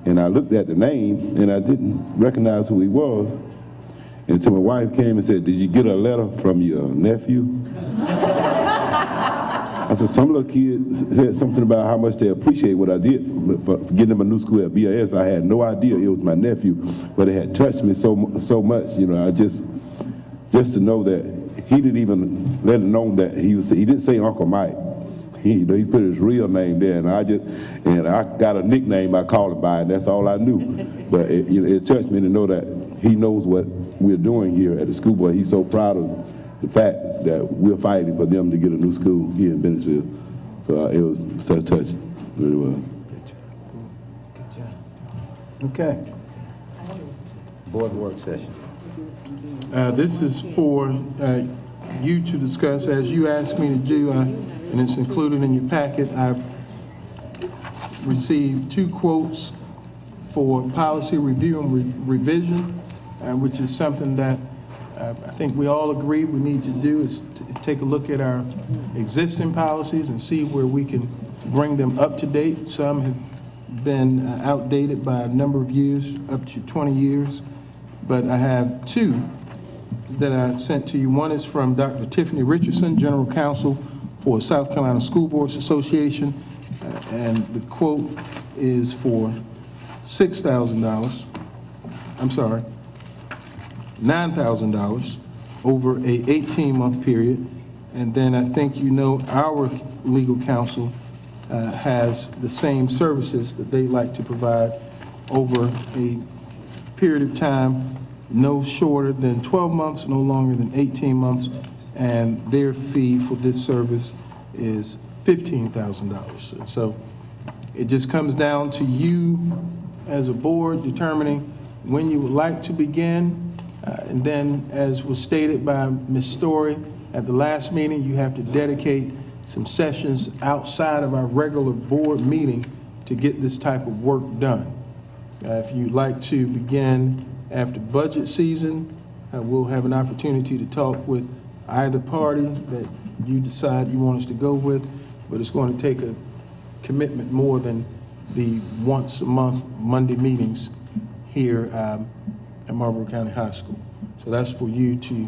And I looked at the name, and I didn't recognize who he was. Until my wife came and said, "Did you get a letter from your nephew?" I said, "Some little kid said something about how much they appreciate what I did for getting them a new school at BIS. I had no idea it was my nephew, but it had touched me so much. You know, I just to know that he didn't even let it know that he didn't say Uncle Mike. He put his real name there, and I got a nickname I called him by, and that's all I knew. But it touched me to know that he knows what we're doing here at the school board. He's so proud of the fact that we're fighting for them to get a new school here in Bennettsville. So it was so touching, really well. Okay. Board work session. This is for you to discuss, as you asked me to do, and it's included in your packet. I've received 2 quotes for policy review and revision, which is something that I think we all agree we need to do, is to take a look at our existing policies and see where we can bring them up to date. Some have been outdated by a number of years, up to 20 years. But I have 2 that I sent to you. One is from Dr. Tiffany Richardson, General Counsel for South Carolina School Boards Association, and the quote is for $6,000. I'm sorry, $9,000 over a 18-month period. And then I think our legal counsel has the same services that they like to provide over a period of time no shorter than 12 months, no longer than 18 months, and their fee for this service is $15,000. So it just comes down to you as a board determining when you would like to begin, and then, as was stated by Ms. Story at the last meeting, you have to dedicate some sessions outside of our regular board meeting to get this type of work done. If you'd like to begin after budget season, we'll have an opportunity to talk with either party that you decide you want us to go with, but it's going to take a commitment more than the once a month Monday meetings here at Marlboro County High School. So that's for you to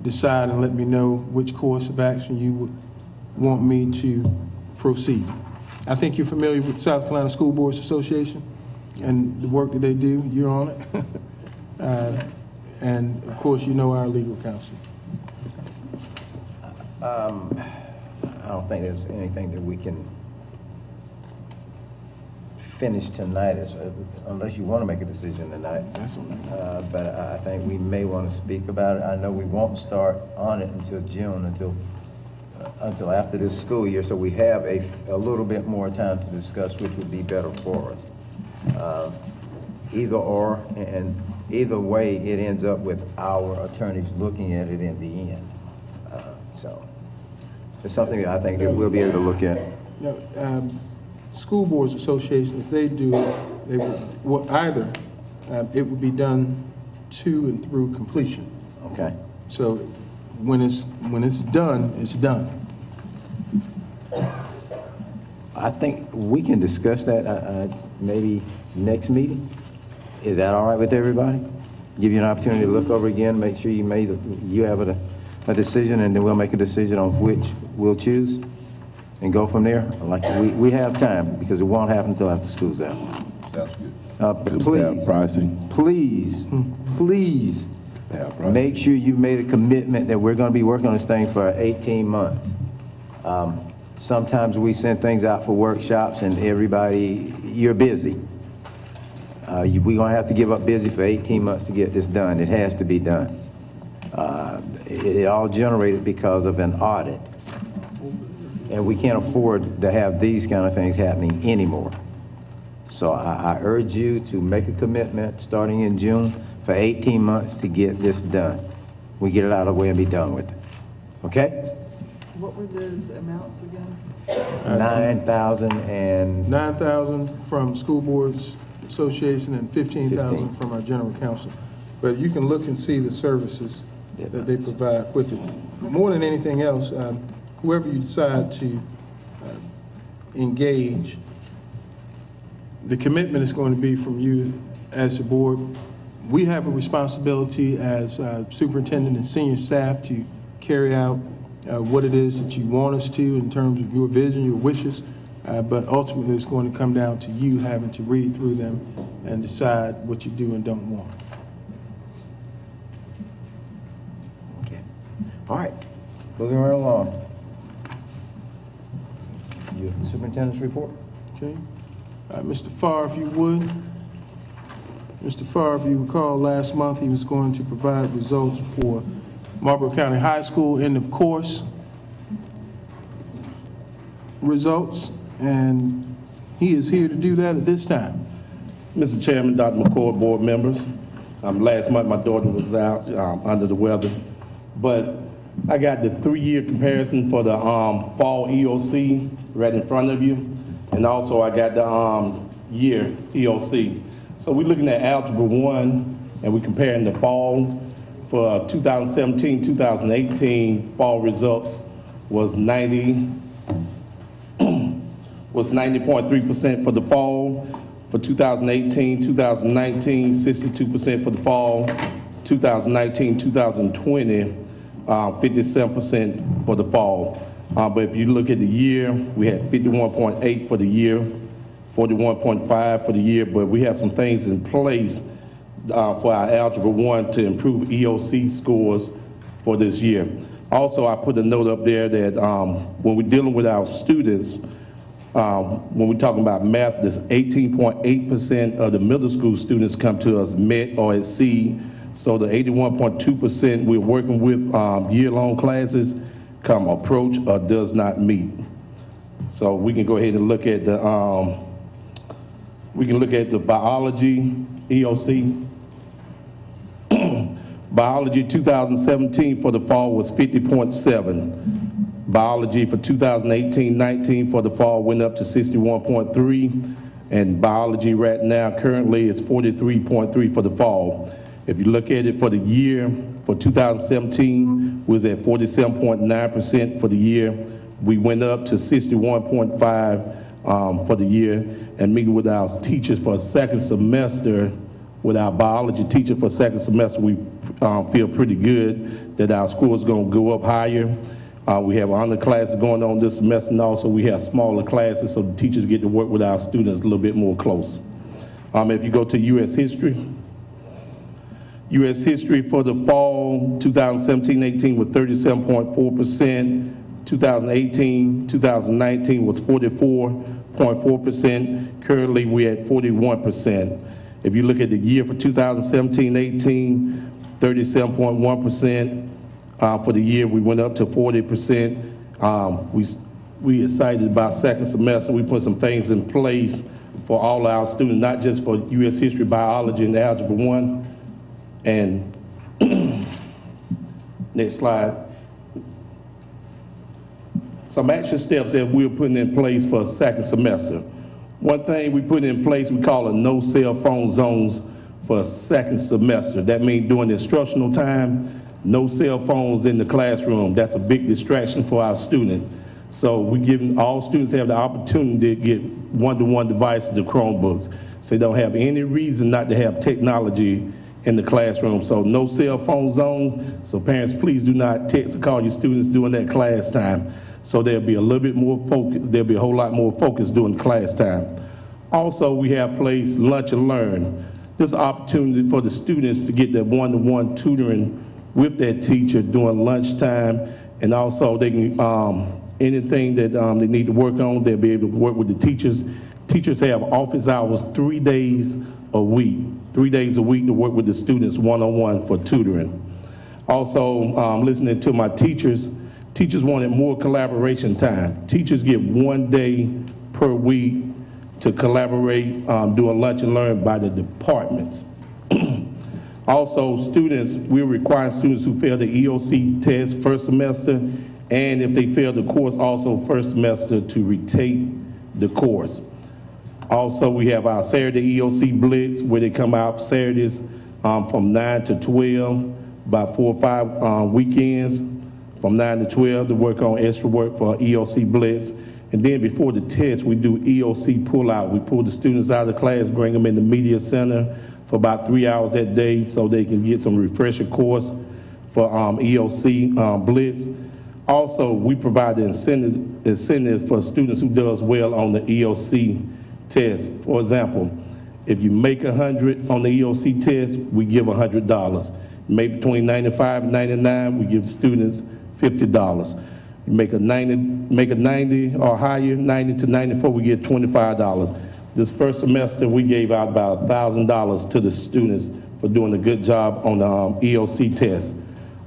decide and let me know which course of action you would want me to proceed. I think you're familiar with South Carolina School Boards Association and the work that they do. You're on it. And of course, our legal counsel. I don't think there's anything that we can finish tonight, unless you want to make a decision tonight. But I think we may want to speak about it. I know we won't start on it until June, until after this school year, so we have a little bit more time to discuss which would be better for us. Either or, and either way, it ends up with our attorneys looking at it in the end. So it's something that I think that we'll be able to look at. School Boards Association, if they do it, they would either it would be done to and through completion. Okay. So when it's done, it's done. I think we can discuss that maybe next meeting. Is that all right with everybody? Give you an opportunity to look over again, make sure you have a decision, and then we'll make a decision on which we'll choose and go from there. Like we have time, because it won't happen until after school's out. Sounds good. Please make sure you've made a commitment that we're going to be working on this thing for 18 months. Sometimes we send things out for workshops and you're busy. We're going to have to give up busy for 18 months to get this done. It has to be done. It all generated because of an audit. And we can't afford to have these kind of things happening anymore. So I urge you to make a commitment starting in June for 18 months to get this done. We get it out of the way and be done with it. Okay? What were those amounts again? 9,000 and... 9,000 from School Boards Association and 15,000 from our general counsel. But you can look and see the services that they provide with it. More than anything else, whoever you decide to engage, the commitment is going to be from you as the board. We have a responsibility as superintendent and senior staff to carry out what it is that you want us to in terms of your vision, your wishes, but ultimately it's going to come down to you having to read through them and decide what you do and don't want. Okay. All right. Moving right along. Your superintendent's report. Okay. Mr. Farr, if you would. Mr. Farr, if you recall, last month he was going to provide results for Marlboro County High School end of course results, and he is here to do that at this time. Mr. Chairman, Dr. McCord, board members, last month my daughter was out under the weather, but I got the 3-year comparison for the fall EOC right in front of you, and also I got the year EOC. So we're looking at Algebra 1, and we're comparing the fall for 2017-2018 fall results was 90.3% for the fall. For 2018-2019, 62% for the fall. 2019-2020, 57% for the fall. But if you look at the year, we had 51.8 for the year, 41.5 for the year, but we have some things in place for our Algebra 1 to improve EOC scores for this year. Also, I put a note up there that when we're dealing with our students, when we're talking about math, there's 18.8% of the middle school students come to us met or exceed. So the 81.2% we're working with year-long classes come approach or does not meet. So we can go ahead and look at the biology EOC. Biology 2017 for the fall was 50.7. Biology for 2018-19 for the fall went up to 61.3, and biology right now currently is 43.3 for the fall. If you look at it for the year, for 2017 was at 47.9% for the year. We went up to 61.5 for the year, and meeting with our teachers for a second semester, with our biology teacher for second semester, we feel pretty good that our score is going to go up higher. We have honor classes going on this semester, and also we have smaller classes, so the teachers get to work with our students a little bit more close. If you go to U.S. history, U.S. history for the fall 2017-18 was 37.4%. 2018-2019 was 44.4%. Currently, we're at 41%. If you look at the year for 2017-18, 37.1%. For the year, we went up to 40%. We excited about second semester. We put some things in place for all our students, not just for U.S. history, biology, and Algebra 1. And next slide. Some action steps that we're putting in place for a second semester. One thing we put in place, we call it no cell phone zones for a second semester. That means during the instructional time, no cell phones in the classroom. That's a big distraction for our students. So we're giving all students have the opportunity to get one-to-one devices, the Chromebooks. So they don't have any reason not to have technology in the classroom. So no cell phone zones. So parents, please do not text or call your students during that class time. So there'll be a little bit more focus, there'll be a whole lot more focus during class time. Also, we have placed lunch and learn. This opportunity for the students to get that one-to-one tutoring with that teacher during lunchtime, and also they can, anything that they need to work on, they'll be able to work with the teachers. Teachers have office hours 3 days a week, 3 days a week to work with the students one-on-one for tutoring. Also, listening to my teachers, teachers wanted more collaboration time. Teachers get 1 day per week to collaborate, doing lunch and learn by the departments. Also, students, we're requiring students who fail the EOC test first semester, and if they fail the course also first semester, to retake the course. Also, we have our Saturday EOC Blitz, where they come out Saturdays from 9 to 12, about 4 or 5 weekends, from 9 to 12 to work on extra work for EOC Blitz. And then before the test, we do EOC pull-out. We pull the students out of the class, bring them in the media center for about 3 hours that day so they can get some refresher course for EOC Blitz. Also, we provide the incentive for students who does well on the EOC test. For example, if you make 100 on the EOC test, we give $100. Make between 95 and 99, we give the students $50. You make a 90 or higher, 90 to 94, we get $25. This first semester, we gave out about $1,000 to the students for doing a good job on the EOC test.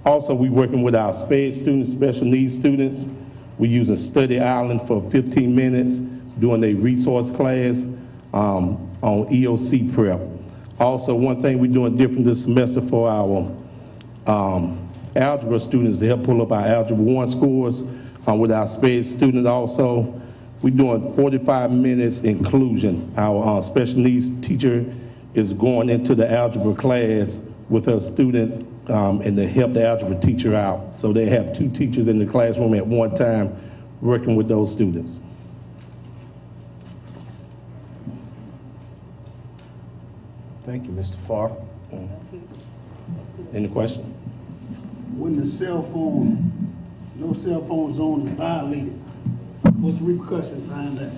Also, we working with our SPED students, special needs students. We're using Study Island for 15 minutes, doing a resource class on EOC prep. Also, one thing we're doing different this semester for our algebra students to help pull up our Algebra 1 scores with our SPED students also. We're doing 45 minutes inclusion. Our special needs teacher is going into the algebra class with her students and to help the algebra teacher out. So they have 2 teachers in the classroom at one time working with those students. Thank you, Mr. Farr. Any questions? When the no cell phone zone is violated, what's the repercussions behind that?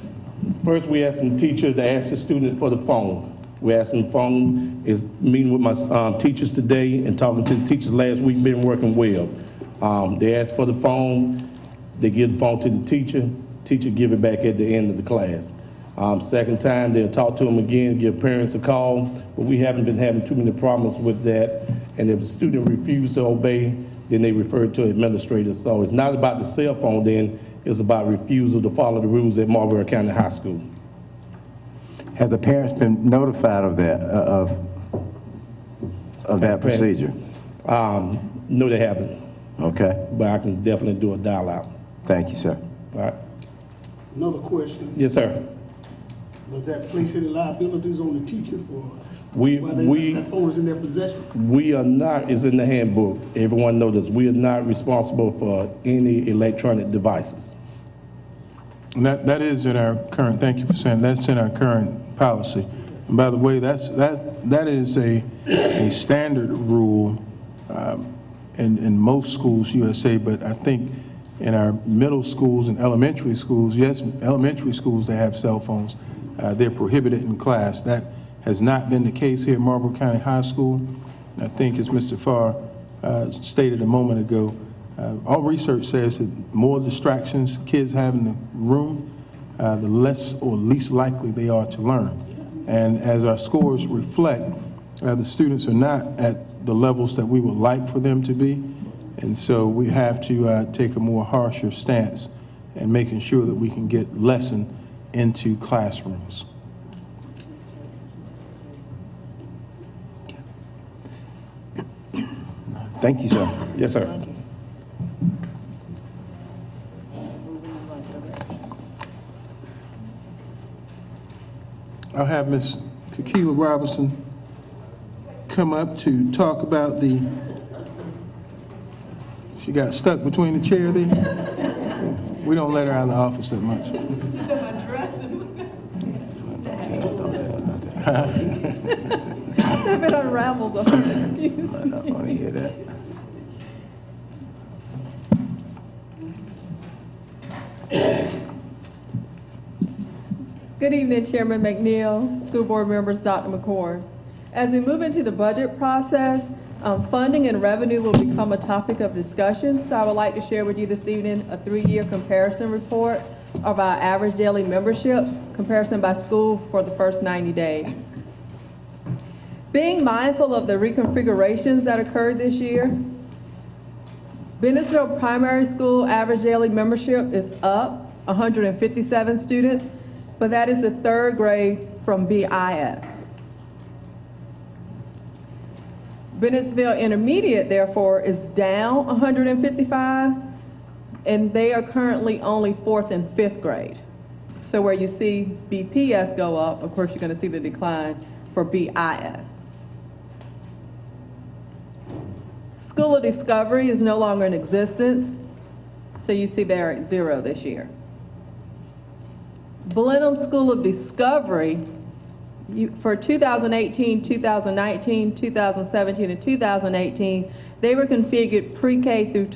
First, we ask the teacher to ask the student for the phone. We ask them the phone. Is meeting with my teachers today and talking to the teachers last week, been working well. They ask for the phone, they give the phone to the teacher give it back at the end of the class. Second time, they'll talk to them again, give parents a call, but we haven't been having too many problems with that. And if the student refuses to obey, then they refer to administrators. So it's not about the cell phone then, it's about refusal to follow the rules at Marlboro County High School. Have the parents been notified of that, of that procedure? No, they haven't. Okay. But I can definitely do a dial out. Thank you, sir. All right. Another question. Yes, sir. Does that place any liabilities on the teacher for why that phone is in their possession? We are not, it's in the handbook. Everyone knows this. We are not responsible for any electronic devices. And that is in our current, thank you for saying, that's in our current policy. And by the way, that is a standard rule in most schools, USA, but I think in our middle schools and elementary schools, yes, elementary schools that have cell phones, they're prohibited in class. That has not been the case here at Marlboro County High School. I think, as Mr. Farr stated a moment ago, all research says that more distractions kids have in the room, the less or least likely they are to learn. And as our scores reflect, the students are not at the levels that we would like for them to be. And so we have to take a more harsher stance in making sure that we can get lesson into classrooms. Thank you, sir. Yes, sir. I'll have Ms. Kekila Robinson come up to talk about she got stuck between the chair there. We don't let her out of the office that much. If it unravels, excuse me. I don't want to hear that. Good evening, Chairman McNeil, school board members, Dr. McCord. As we move into the budget process, funding and revenue will become a topic of discussion. So I would like to share with you this evening a 3-year comparison report of our average daily membership, comparison by school for the first 90 days. Being mindful of the reconfigurations that occurred this year, Bennettsville Primary School average daily membership is up 157 students, but that is the 3rd grade from BIS. Bennettsville Intermediate, therefore, is down 155, and they are currently only 4th and 5th grade. So where you see BPS go up, of course, you're going to see the decline for BIS. School of Discovery is no longer in existence, so you see they're at 0 this year. Blenheim School of Discovery, for 2018, 2019, 2017, and 2018, they were configured pre-K through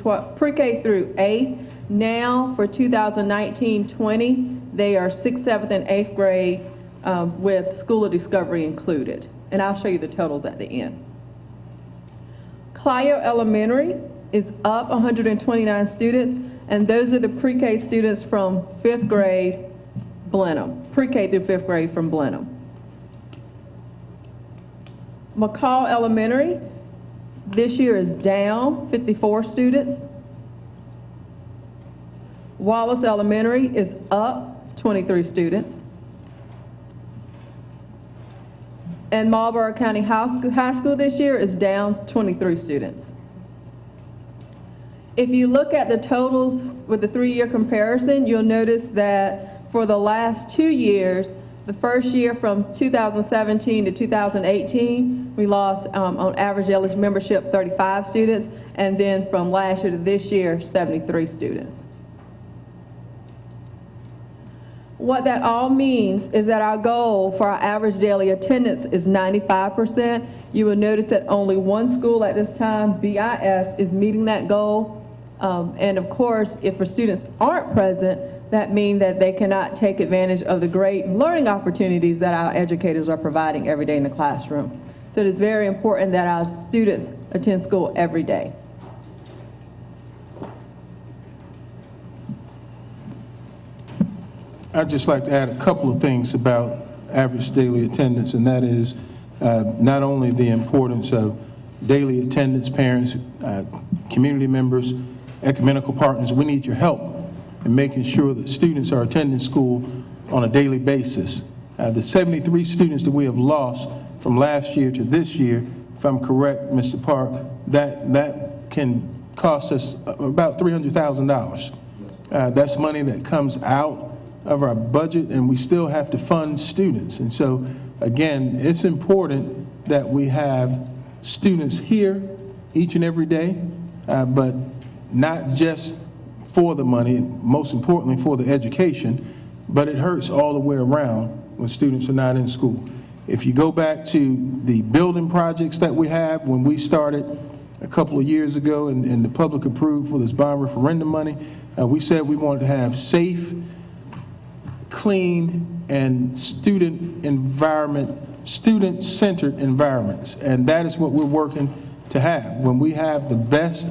8th. Now, for 2019-20, they are 6th, 7th, and 8th grade with School of Discovery included. And I'll show you the totals at the end. Clio Elementary is up 129 students, and those are the pre-K students from 5th grade Blenheim, pre-K through 5th grade from Blenheim. McCall Elementary this year is down 54 students. Wallace Elementary is up 23 students. And Marlboro County High School this year is down 23 students. If you look at the totals with the 3-year comparison, you'll notice that for the last 2 years, the first year from 2017 to 2018, we lost on average daily membership 35 students, and then from last year to this year, 73 students. What that all means is that our goal for our average daily attendance is 95%. You will notice that only one school at this time, BIS, is meeting that goal. And of course, if our students aren't present, that means that they cannot take advantage of the great learning opportunities that our educators are providing every day in the classroom. So it is very important that our students attend school every day. I'd just like to add a couple of things about average daily attendance, and that is not only the importance of daily attendance, parents, community members, ecumenical partners. We need your help in making sure that students are attending school on a daily basis. The 73 students that we have lost from last year to this year, if I'm correct, Mr. Park, that can cost us about $300,000. That's money that comes out of our budget, and we still have to fund students. And so, again, it's important that we have students here each and every day, but not just for the money, most importantly for the education, but it hurts all the way around when students are not in school. If you go back to the building projects that we have, when we started a couple of years ago and the public approved for this bond referendum money, we said we wanted to have safe, clean, and student-centered environments. And that is what we're working to have. When we have the best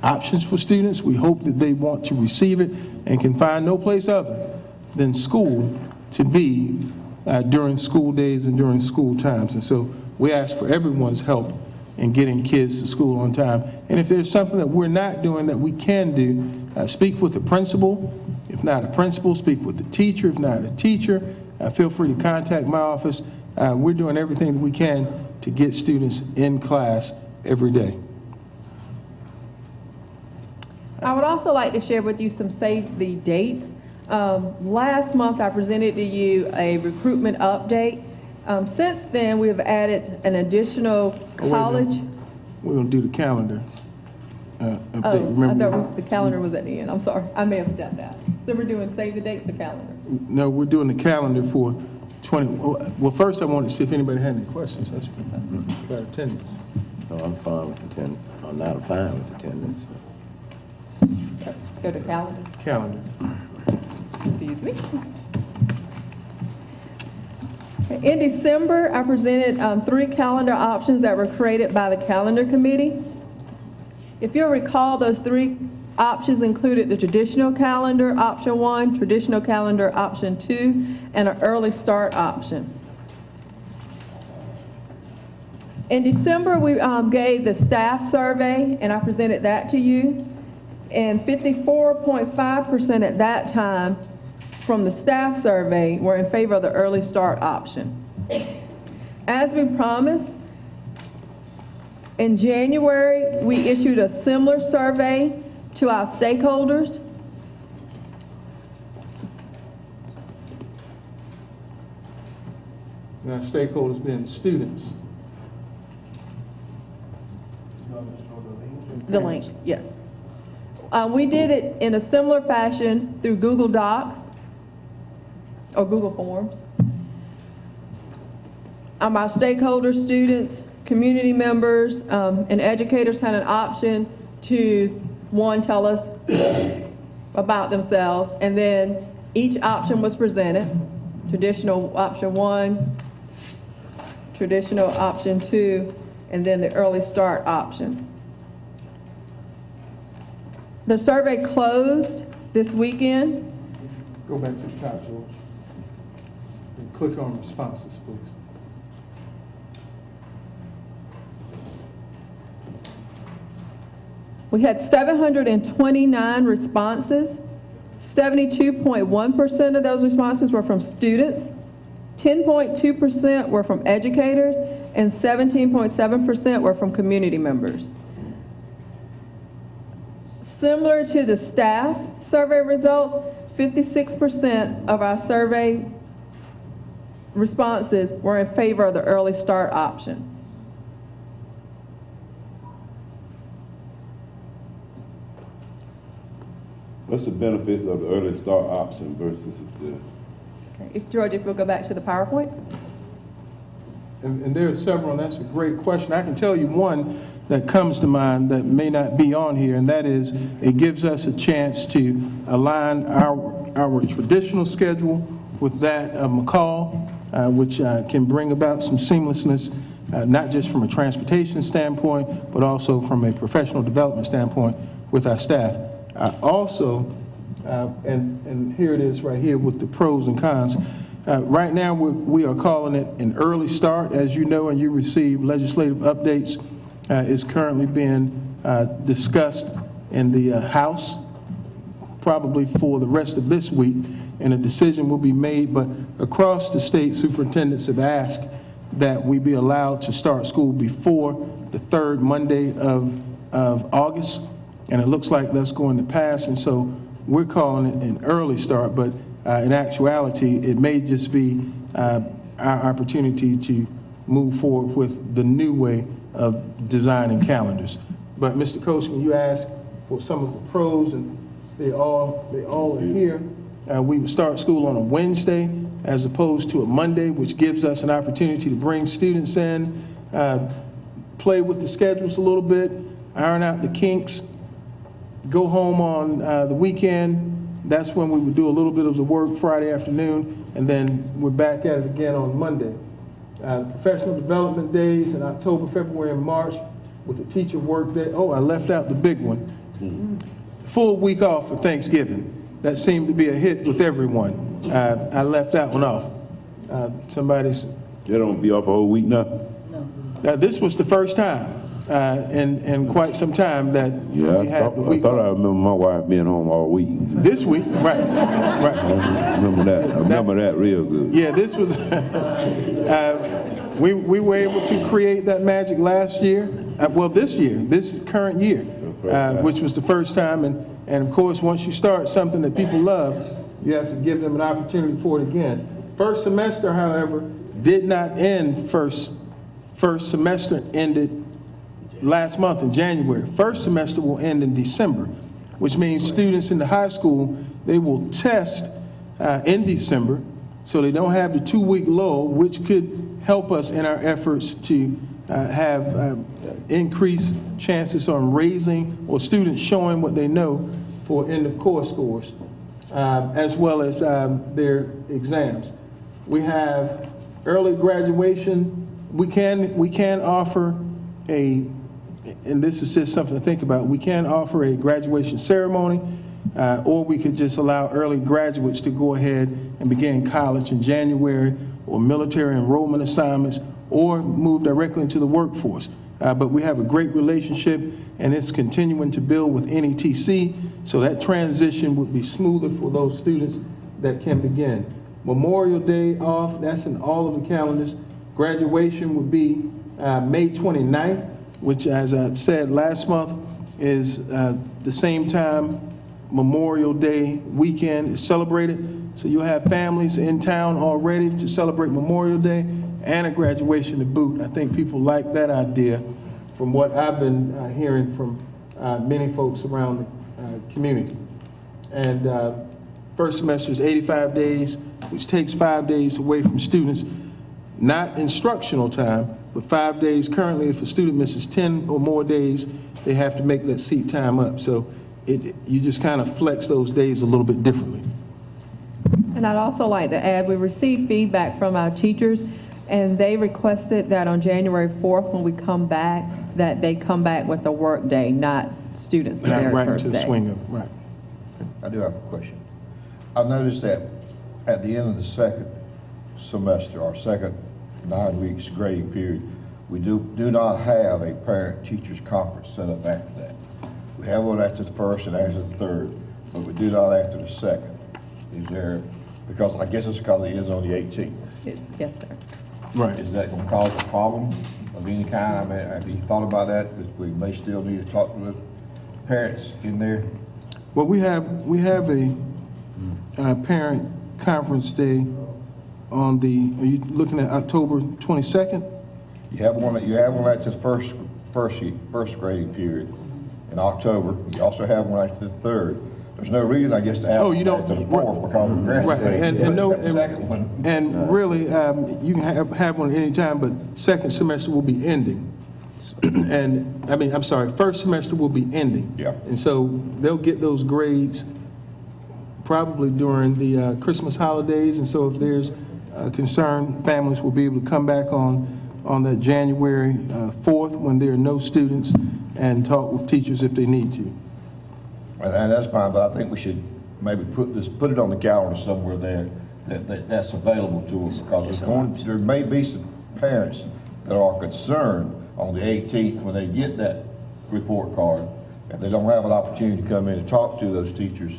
options for students, we hope that they want to receive it and can find no place other than school to be during school days and during school times. And so we ask for everyone's help in getting kids to school on time. And if there's something that we're not doing that we can do, speak with the principal. If not a principal, speak with the teacher. If not a teacher, feel free to contact my office. We're doing everything that we can to get students in class every day. I would also like to share with you some save the dates. Last month I presented to you a recruitment update. Since then we've added an additional college. We're going to do the calendar. I thought the calendar was at the end. I'm sorry. I may have stepped out. So we're doing save the dates or calendar? No, we're doing the calendar for 20. Well, first I wanted to see if anybody had any questions. That's about attendance. No, I'm fine with attendance. I'm not fine with attendance. Go to calendar. Calendar. Excuse me. In December, I presented 3 calendar options that were created by the calendar committee. If you'll recall, those 3 options included the traditional calendar, option 1, traditional calendar, option 2, and an early start option. In December, we gave the staff survey, and I presented that to you. And 54.5% at that time from the staff survey were in favor of the early start option. As we promised, in January, we issued a similar survey to our stakeholders. Now, stakeholders being students. The link, yes. We did it in a similar fashion through Google Docs. or Google Forms. Our stakeholder students, community members, and educators had an option to, one, tell us about themselves, and then each option was presented. Traditional option 1, traditional option 2, and then the early start option. The survey closed this weekend. Go back to the top, George, and click on responses, please. We had 729 responses. 72.1% of those responses were from students, 10.2% were from educators, and 17.7% were from community members. Similar to the staff survey results, 56% of our survey responses were in favor of the early start option. What's the benefits of the early start option versus the... If George, if we'll go back to the PowerPoint. And there are several, and that's a great question. I can tell you one that comes to mind that may not be on here, and that is it gives us a chance to align our traditional schedule with that of McCall, which can bring about some seamlessness, not just from a transportation standpoint, but also from a professional development standpoint with our staff. Also, and here it is right here with the pros and cons. Right now, we are calling it an early start. As you know, and you receive legislative updates, is currently being discussed in the House, probably for the rest of this week, and a decision will be made. But across the state, superintendents have asked that we be allowed to start school before the third Monday of August. And it looks like that's going to pass, and so we're calling it an early start, but in actuality, it may just be our opportunity to move forward with the new way of designing calendars. But Mr. Koskinen, you asked for some of the pros, and they all are here. We would start school on a Wednesday as opposed to a Monday, which gives us an opportunity to bring students in, play with the schedules a little bit, iron out the kinks, go home on the weekend. That's when we would do a little bit of the work Friday afternoon, and then we're back at it again on Monday. Professional development days in October, February, and March with the teacher work day. Oh, I left out the big one. Full week off for Thanksgiving. That seemed to be a hit with everyone. I left that one off. Somebody's... They don't be off a whole week now? Now, this was the first time in quite some time that we had the week. I thought I remember my wife being home all week. This week, right. I remember that. I remember that real good. Yeah, this was, we were able to create that magic last year. Well, this year, this current year, which was the first time. And of course, once you start something that people love, you have to give them an opportunity for it again. First semester, however, did not end first semester ended last month in January. First semester will end in December, which means students in the high school, they will test in December, so they don't have the 2-week lull, which could help us in our efforts to have increased chances on raising or students showing what they know for end of course scores, as well as their exams. We have early graduation. We can offer and this is just something to think about, we can offer a graduation ceremony, or we could just allow early graduates to go ahead and begin college in January, or military enrollment assignments, or move directly into the workforce. But we have a great relationship, and it's continuing to build with NETC, so that transition would be smoother for those students that can begin. Memorial Day off, that's in all of the calendars. Graduation would be May 29th, which, as I said last month, is the same time Memorial Day weekend is celebrated. So you'll have families in town already to celebrate Memorial Day and a graduation to boot. I think people like that idea from what I've been hearing from many folks around the community. And first semester is 85 days. which takes 5 days away from students, not instructional time, but 5 days. Currently, if a student misses 10 or more days, they have to make that seat time up. So you just kind of flex those days a little bit differently. And I'd also like to add, we received feedback from our teachers, and they requested that on January 4th, when we come back, that they come back with a work day, not students the very Right first into the day. swing of, right. I do have a question. I've noticed that at the end of the second semester, or second 9 weeks grading period, we do not have a parent-teachers conference set up after that. We have one after the first and after the third, but we do not after the second. Is there, because I guess it's because it is on the 18th. Yes, sir. Right. Is that going to cause a problem of any kind? I mean, have you thought about that we may still need to talk to the parents in there? Well, we have a parent conference day on the, are you looking at October 22nd? You have one after the first grading period in October. You also have one after the third. There's no reason, I guess, to have one after the fourth because of grass Right, day. and really, you can have one at any time, but second semester will be ending. And, I'm sorry, first semester will be ending. Yeah. And so they'll get those grades probably during the Christmas holidays, and so if there's concern, families will be able to come back on that January 4th when there are no students and talk with teachers if they need to. And that's fine, but I think we should maybe put it on the calendar somewhere there that's available to us, because there may be some parents that are concerned on the 18th when they get that report card, and they don't have an opportunity to come in and talk to those teachers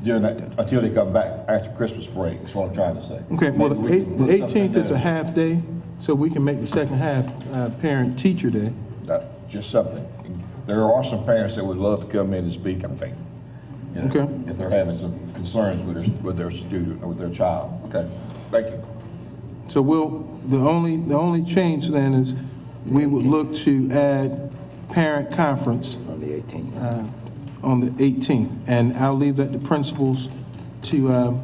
during that until they come back after Christmas break. That's what I'm trying to say. Okay, well, the Maybe we can put 18th is something a half day, so we can make the second half parent-teacher day. That's just something. There are some parents that would love to come in and speak, I think. You know, Okay. if they're having some concerns with their student or with their child. Okay, thank you. So the only change then is we would look to add parent conference On the 18th. on the 18th, and I'll leave that to principals to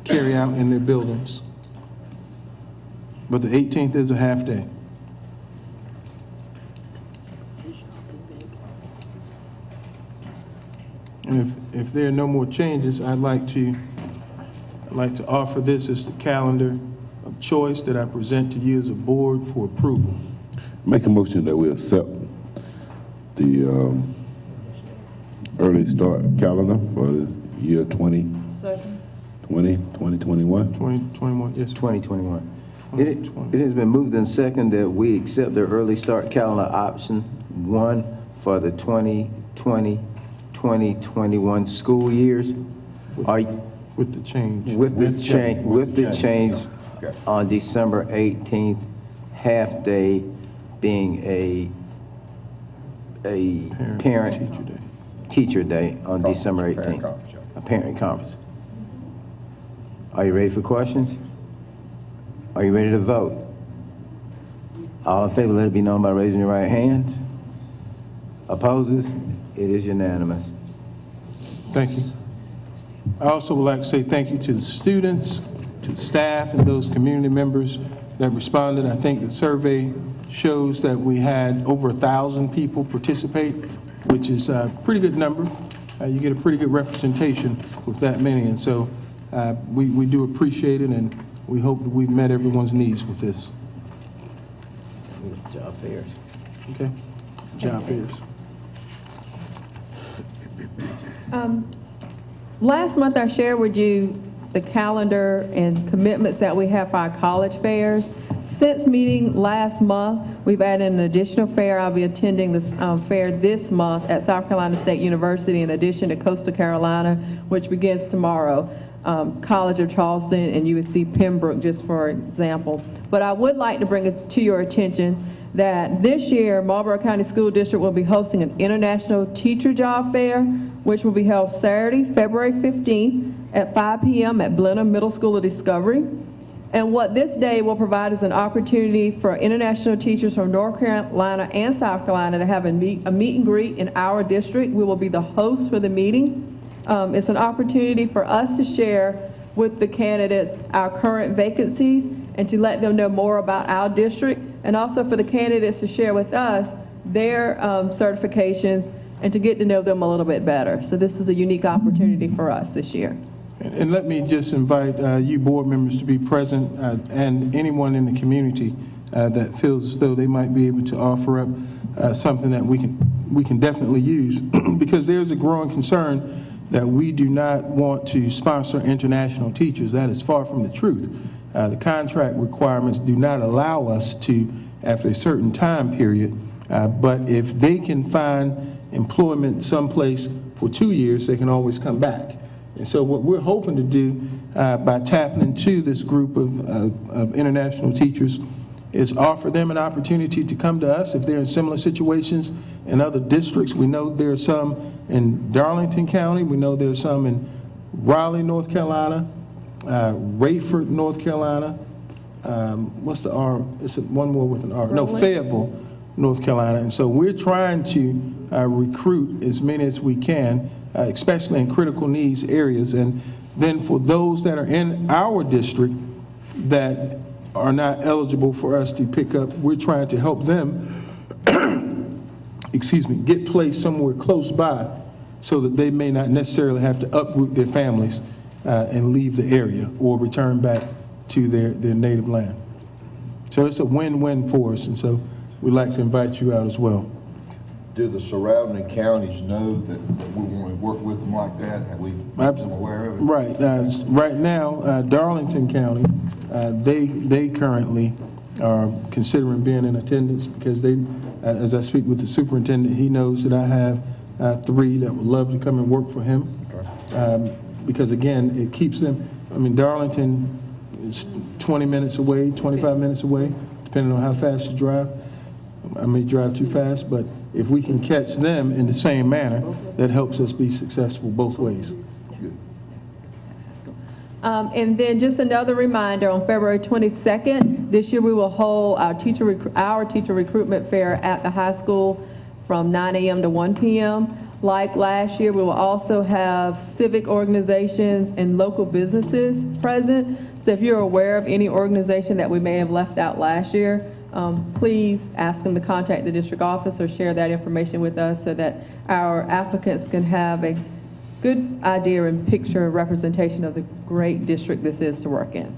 carry out in their buildings. But the 18th is a half day. And if there are no more changes, I'd like to offer this as the calendar of choice that I present to you as a board for approval. Make a motion that we accept the early start calendar for the year 2021. 2021, yes. 2021. It has been moved and seconded that we accept the early start calendar option 1 for the 2020-2021 school years. With the change. With the change on December 18th, half day being a parent teacher day on December 18th. A parent conference. Are you ready for questions? Are you ready to vote? All in favor, let it be known by raising your right hand. Opposes? It is unanimous. Thank you. I also would like to say thank you to the students, to the staff, and those community members that responded. I think the survey shows that we had over 1,000 people participate, which is a pretty good number. You get a pretty good representation with that many, and so we do appreciate it, and we hope that we've met everyone's needs with this. Job fairs. Okay? Job fairs. Last month, I shared with you the calendar and commitments that we have for our college fairs. Since meeting last month, we've added an additional fair. I'll be attending this fair this month at South Carolina State University in addition to Coastal Carolina, which begins tomorrow, College of Charleston and USC Pembroke, just for example. But I would like to bring it to your attention that this year, Marlboro County School District will be hosting an International Teacher Job Fair, which will be held Saturday, February 15th at 5 p.m. at Blenheim Middle School of Discovery. And what this day will provide is an opportunity for international teachers from North Carolina and South Carolina to have a meet and greet in our district. We will be the host for the meeting. It's an opportunity for us to share with the candidates our current vacancies and to let them know more about our district, and also for the candidates to share with us their certifications and to get to know them a little bit better. So this is a unique opportunity for us this year. And let me just invite you board members to be present and anyone in the community that feels as though they might be able to offer up something that we can definitely use because there's a growing concern that we do not want to sponsor international teachers. That is far from the truth. The contract requirements do not allow us to after a certain time period, but if they can find employment someplace for 2 years, they can always come back. And so what we're hoping to do by tapping into this group of international teachers is offer them an opportunity to come to us if they're in similar situations in other districts. We know there are some in Darlington County. We know there are some in Raleigh, North Carolina, Rayford, North Carolina. What's the R? It's one more with an R. No, Fayetteville, North Carolina. And so we're trying to recruit as many as we can, especially in critical needs areas. And then for those that are in our district that are not eligible for us to pick up, we're trying to help them get placed somewhere close by so that they may not necessarily have to uproot their families and leave the area or return back to their native land. So it's a win-win for us, and so we'd like to invite you out as well. Do the surrounding counties know that we want to work with them like that? Have we made them aware of it? Right. Right now, Darlington County, they currently are considering being in attendance because they, as I speak with the superintendent, he knows that I have 3 that would love to come and work for him. Because again, it keeps them, I mean, Darlington is 20 minutes away, 25 minutes away, depending on how fast you drive. I may drive too fast, but if we can catch them in the same manner, that helps us be successful both ways. And then just another reminder, on February 22nd, this year we will hold our teacher recruitment fair at the high school from 9 a.m. to 1 p.m. Like last year, we will also have civic organizations and local businesses present. So if you're aware of any organization that we may have left out last year, please ask them to contact the district office or share that information with us so that our applicants can have a good idea and picture and representation of the great district this is to work in.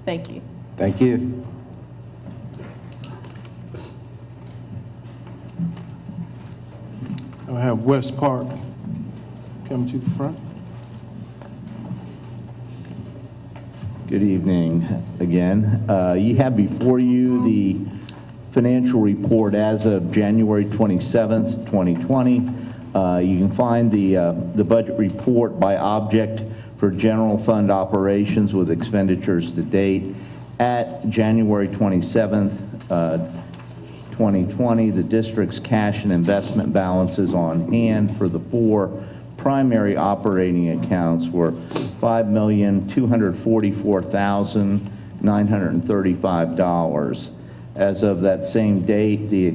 Thank you. Thank you. I'll have West Park come to the front. Good evening again. You have before you the financial report as of January 27th, 2020. You can find the budget report by object for general fund operations with expenditures to date. At January 27th, 2020, the district's cash and investment balances on hand for the 4 primary operating accounts were $5,244,935. As of that same date, the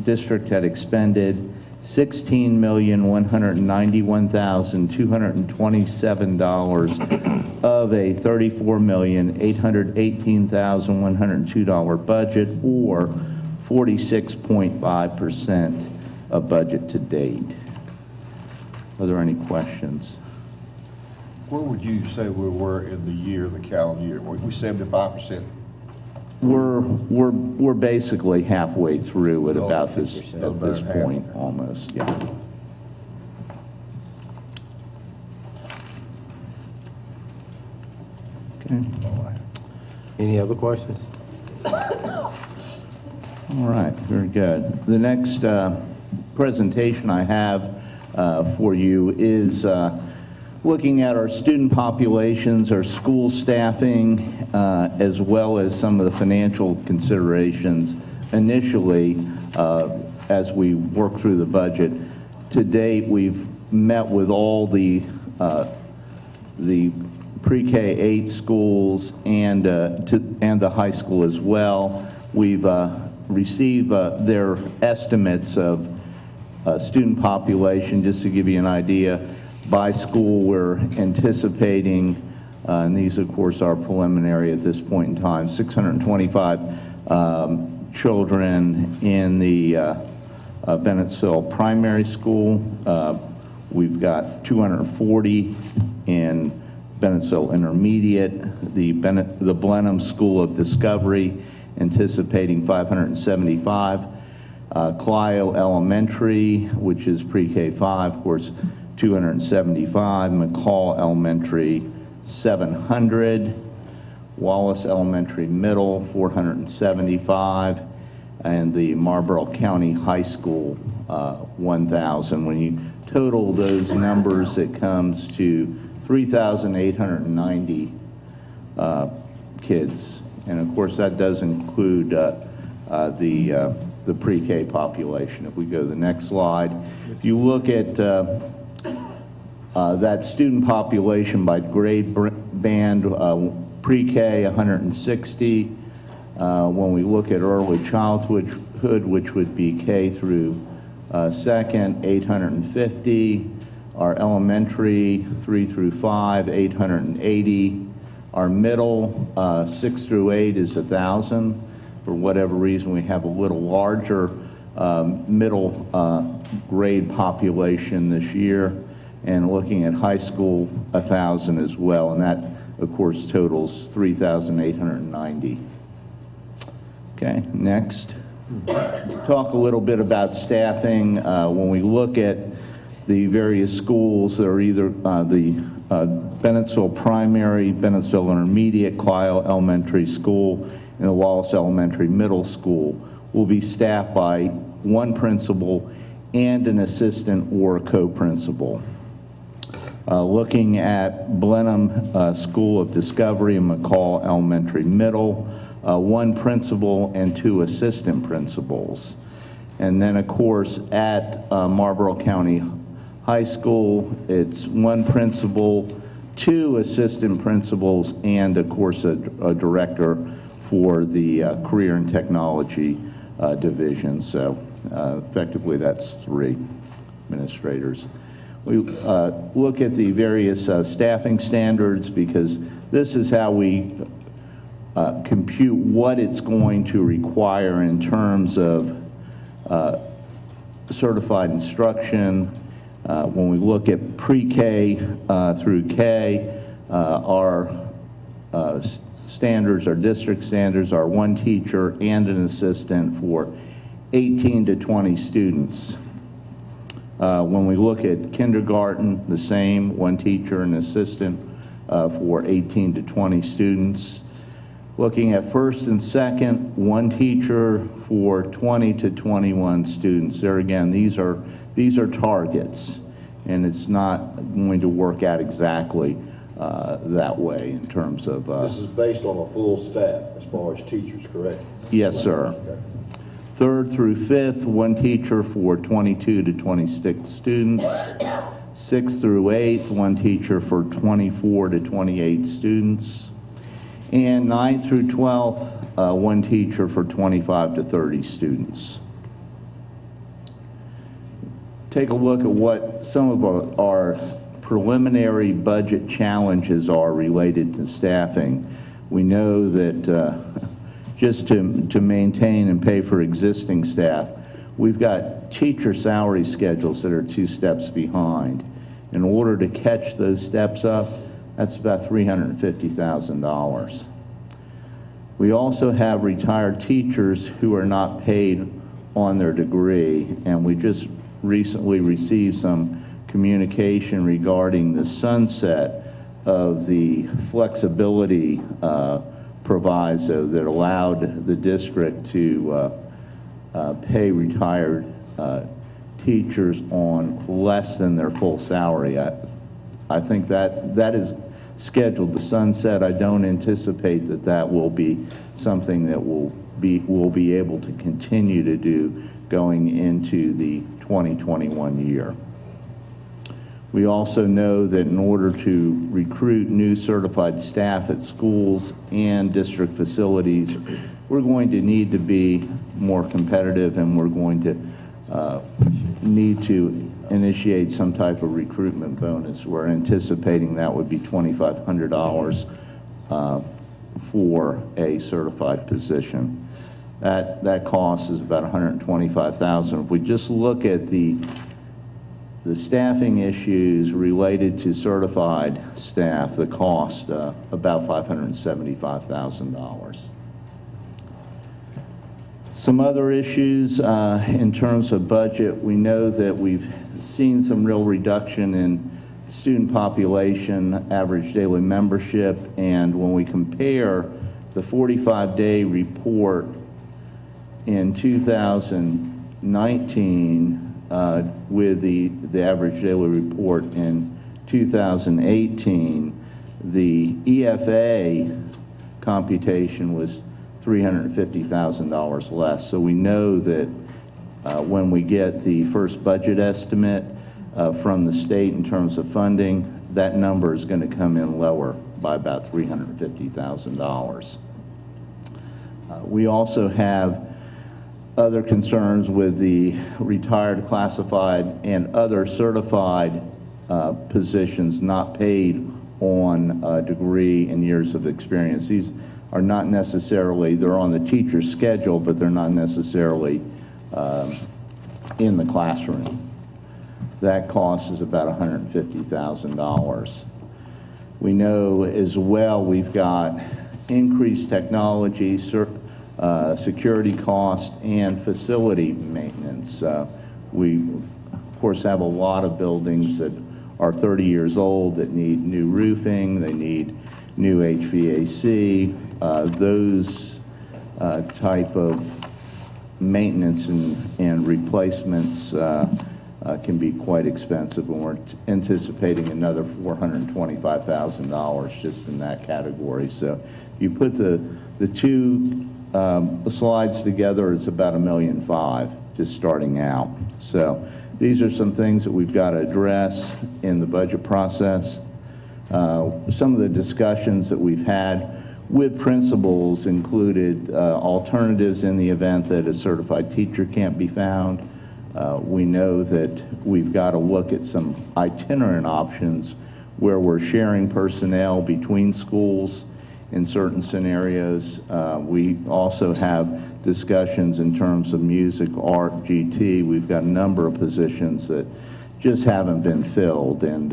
district had expended $16,191,227 of a $34,818,102 budget, or 46.5% of budget to date. Are there any questions? Where would you say we were in the year, the calendar year? Were we 75%? We're basically halfway through at about this point, almost. Yeah. Okay. Any other questions? All right, very good. The next presentation I have for you is looking at our student populations, our school staffing, as well as some of the financial considerations initially as we work through the budget. To date, we've met with all the pre-K-8 schools and the high school as well. We've received their estimates of student population. Just to give you an idea, by school we're anticipating And these, of course, are preliminary at this point in time. 625 children in the Bennettsville Primary School. We've got 240 in Bennettsville Intermediate, the Blenheim School of Discovery, anticipating 575. Clio Elementary, which is pre-K5, of course, 275. McCall Elementary, 700. Wallace Elementary Middle, 475. And the Marlboro County High School, 1,000. When you total those numbers, it comes to 3,890 kids. And of course, that does include the pre-K population. If we go to the next slide, if you look at that student population by grade band, pre-K 160. When we look at early childhood, which would be K through second, 850. Our elementary, 3 through 5, 880. Our middle, 6 through 8 is 1,000. For whatever reason, we have a little larger middle grade population this year. And looking at high school, 1,000 as well. And that, of course, totals 3,890. Okay, next. Talk a little bit about staffing. When we look at the various schools, that are either the Bennettsville Primary, Bennettsville Intermediate, Clio Elementary School, and the Wallace Elementary Middle School, will be staffed by one principal and an assistant or a co-principal. Looking at Blenheim School of Discovery and McCall Elementary Middle, one principal and 2 assistant principals. And then, of course, at Marlboro County High School, it's one principal, 2 assistant principals, and, of course, a director for the Career and Technology Division. So, effectively, that's 3 administrators. We look at the various staffing standards, because this is how we compute what it's going to require in terms of certified instruction. When we look at pre-K through K, our standards, our district standards, are 1 teacher and an assistant for 18 to 20 students. When we look at kindergarten, the same, 1 teacher and assistant for 18 to 20 students. Looking at first and second, 1 teacher for 20 to 21 students. There again, these are targets, and it's not going to work out exactly that way in terms of... This is based on a full staff as far as teachers, correct? Yes, sir. Okay. 3rd through 5th, 1 teacher for 22 to 26 students. 6th through 8th, 1 teacher for 24 to 28 students. And 9th through 12th, 1 teacher for 25 to 30 students. Take a look at what some of our preliminary budget challenges are related to staffing. We know that just to maintain and pay for existing staff, we've got teacher salary schedules that are 2 steps behind. In order to catch those steps up, that's about $350,000. We also have retired teachers who are not paid on their degree, and we just recently received some communication regarding the sunset of the flexibility proviso that allowed the district to pay retired teachers on less than their full salary. I think that is scheduled to sunset. I don't anticipate that will be something that we'll be able to continue to do going into the 2021 year. We also know that in order to recruit new certified staff at schools and district facilities, we're going to need to be more competitive, and we're going to need to initiate some type of recruitment bonus. We're anticipating that would be $2,500 for a certified position. That cost is about $125,000. If we just look at the staffing issues related to certified staff, the cost about $575,000. Some other issues in terms of budget, we know that we've seen some real reduction in student population, average daily membership, and when we compare the 45-day report in 2019 with the average daily report in 2018, the EFA computation was $350,000 less. So we know that when we get the first budget estimate from the state in terms of funding, that number is going to come in lower by about $350,000. We also have other concerns with the retired, classified, and other certified positions not paid on a degree and years of experience. These are not necessarily, they're on the teacher's schedule, but they're not necessarily in the classroom. That cost is about $150,000. We know as well we've got increased technology, security cost, and facility maintenance. We, of course, have a lot of buildings that are 30 years old that need new roofing, they need new HVAC. Those type of maintenance and replacements can be quite expensive, and we're anticipating another $425,000 just in that category. So if you put the two slides together, it's about $1.5 million just starting out. So these are some things that we've got to address in the budget process. Some of the discussions that we've had with principals included alternatives in the event that a certified teacher can't be found. We know that we've got to look at some itinerant options where we're sharing personnel between schools in certain scenarios. We also have discussions in terms of music, art, GT. We've got a number of positions that just haven't been filled, and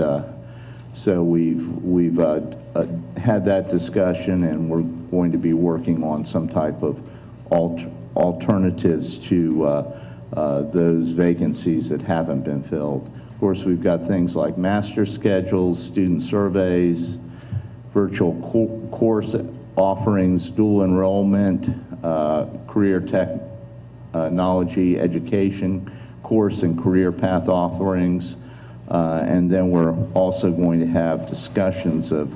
so we've had that discussion, and we're going to be working on some type of alternatives to those vacancies that haven't been filled. Of course, we've got things like master schedules, student surveys, virtual course offerings, dual enrollment, career technology education course and career path offerings. And then we're also going to have discussions of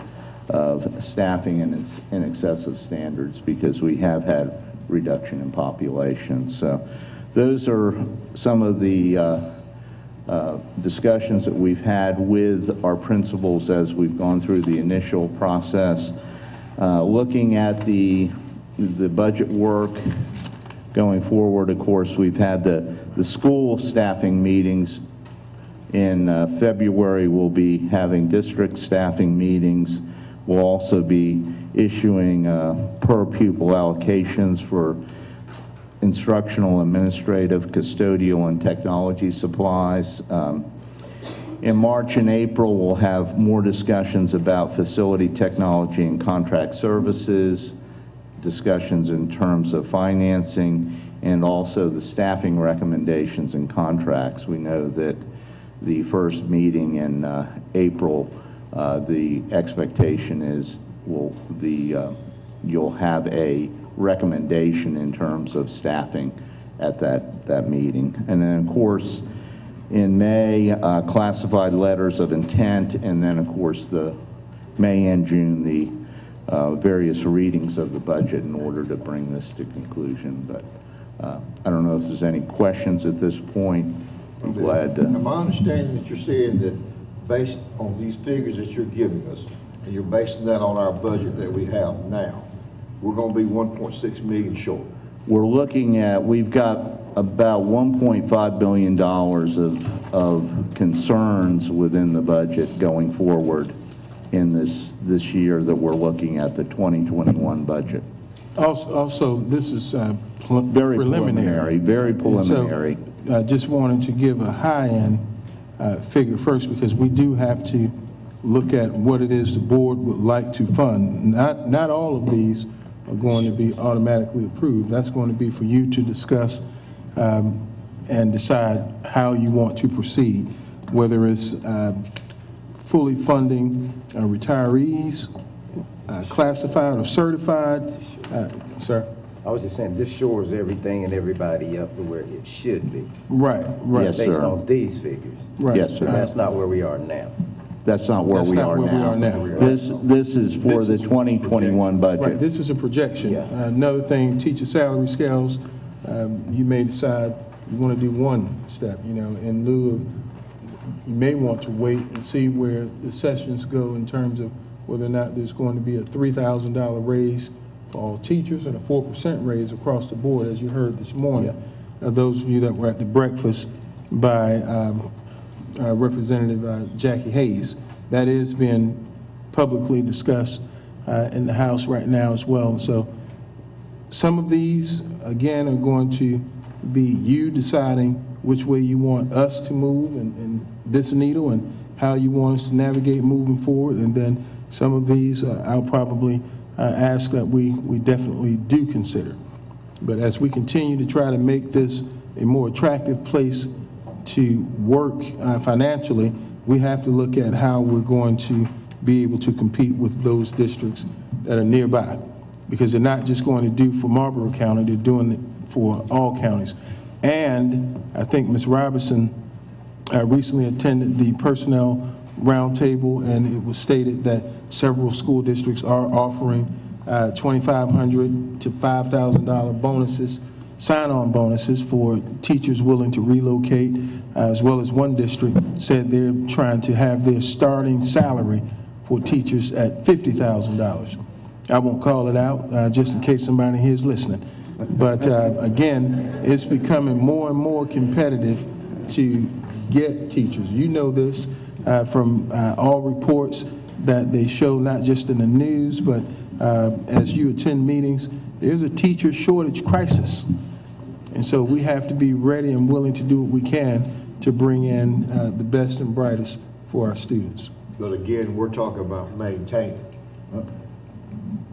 staffing in excessive standards because we have had reduction in population. So those are some of the discussions that we've had with our principals as we've gone through the initial process. Looking at the budget work going forward, of course, we've had the school staffing meetings. In February, we'll be having district staffing meetings. We'll also be issuing per pupil allocations for instructional, administrative, custodial, and technology supplies. In March and April, we'll have more discussions about facility technology and contract services, discussions in terms of financing, and also the staffing recommendations and contracts. We know that the first meeting in April, the expectation is you'll have a recommendation in terms of staffing at that meeting. And then, of course, in May, classified letters of intent, and then, of course, the May and June, the various readings of the budget in order to bring this to conclusion. But I don't know if there's any questions at this point. I'm glad to. Now, my understanding that you're saying that based on these figures that you're giving us, and you're basing that on our budget that we have now, we're going to be 1.6 million short. we're looking at, we've got about $1.5 billion of concerns within the budget going forward in this year that we're looking at, the 2021 budget. Also, this is Very preliminary, very preliminary. So, I just wanted to give a high-end figure first, because we do have to look at what it is the board would like to fund. Not all of these are going to be automatically approved. That's going to be for you to discuss and decide how you want to proceed, whether it's fully funding retirees, classified or certified. Sir? I was just saying, this shores everything and everybody up to where it should be. Right. Yes, Based sir. on these figures. Right. Yes, sir. And that's not where we are now. That's not where we are now. This is for the 2021 budget. Right, this is a projection. Another thing, teacher salary scales, you may decide you want to do one step, in lieu of, you may want to wait and see where the sessions go in terms of whether or not there's going to be a $3,000 raise for all teachers and a 4% raise across the board, as you heard this morning. Those of you that were at the breakfast by Representative Jackie Hayes, that is being publicly discussed in the House right now as well. So some of these, again, are going to be you deciding which way you want us to move and this needle and how you want us to navigate moving forward. And then some of these I'll probably ask that we definitely do consider. But as we continue to try to make this a more attractive place to work financially, we have to look at how we're going to be able to compete with those districts that are nearby, because they're not just going to do for Marlboro County, they're doing it for all counties. And I think Ms. Robinson recently attended the personnel roundtable, and it was stated that several school districts are offering $2,500 to $5,000 bonuses, sign-on bonuses for teachers willing to relocate, as well as one district said they're trying to have their starting salary for teachers at $50,000. I won't call it out just in case somebody here is listening. But again, it's becoming more and more competitive to get teachers. You know this from all reports that they show, not just in the news, but as you attend meetings, there's a teacher shortage crisis. And so we have to be ready and willing to do what we can to bring in the best and brightest for our students. But again, we're talking about maintaining.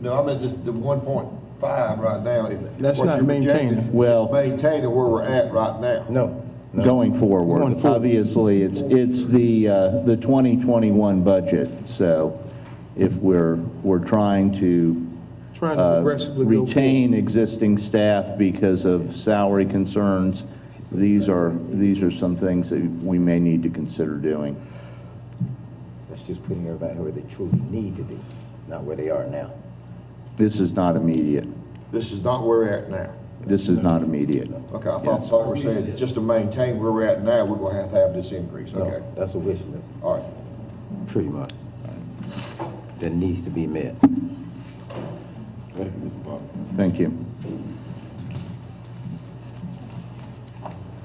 No, I mean just the 1.5 right now. That's not maintaining. Well, maintaining where we're at right now. No. Going forward. Obviously, it's the 2021 budget. So if we're trying to aggressively retain existing staff because of salary concerns, these are some things that we may need to consider doing. That's just putting everybody where they truly need to be, not where they are now. This is not immediate. This is not where we're at now. This is not immediate. Okay, I thought we were saying just to maintain where we're at now, we're going to have this increase. Okay. No, that's a wish list. All right. Pretty much. That needs to be met. Thank you.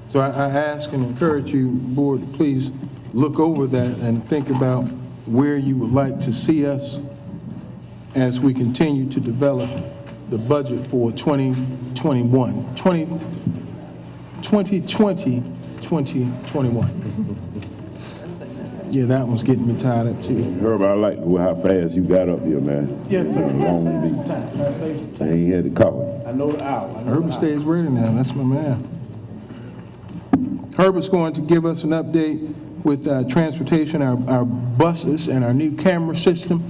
So I ask and encourage you, board, to please look over that and think about where you would like to see us as we continue to develop the budget for 2021. 2020, 2021. Yeah, that one's getting me tied up too. Herb, I like how fast you got up here, man. Yes, sir. Long Save some time. Save some time. He had to cover. I know the hour. Herbert stays ready now. That's my man. Herbert's going to give us an update with transportation, our buses, and our new camera system.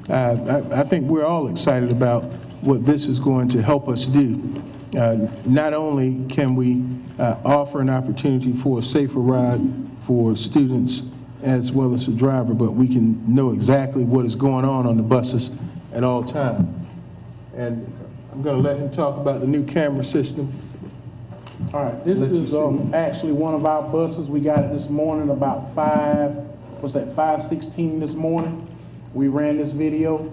I think we're all excited about what this is going to help us do. Not only can we offer an opportunity for a safer ride for students as well as the driver, but we can know exactly what is going on the buses at all times. And I'm going to let him talk about the new camera system. All right, this is actually one of our buses. We got it this morning about 5:16 this morning. We ran this video.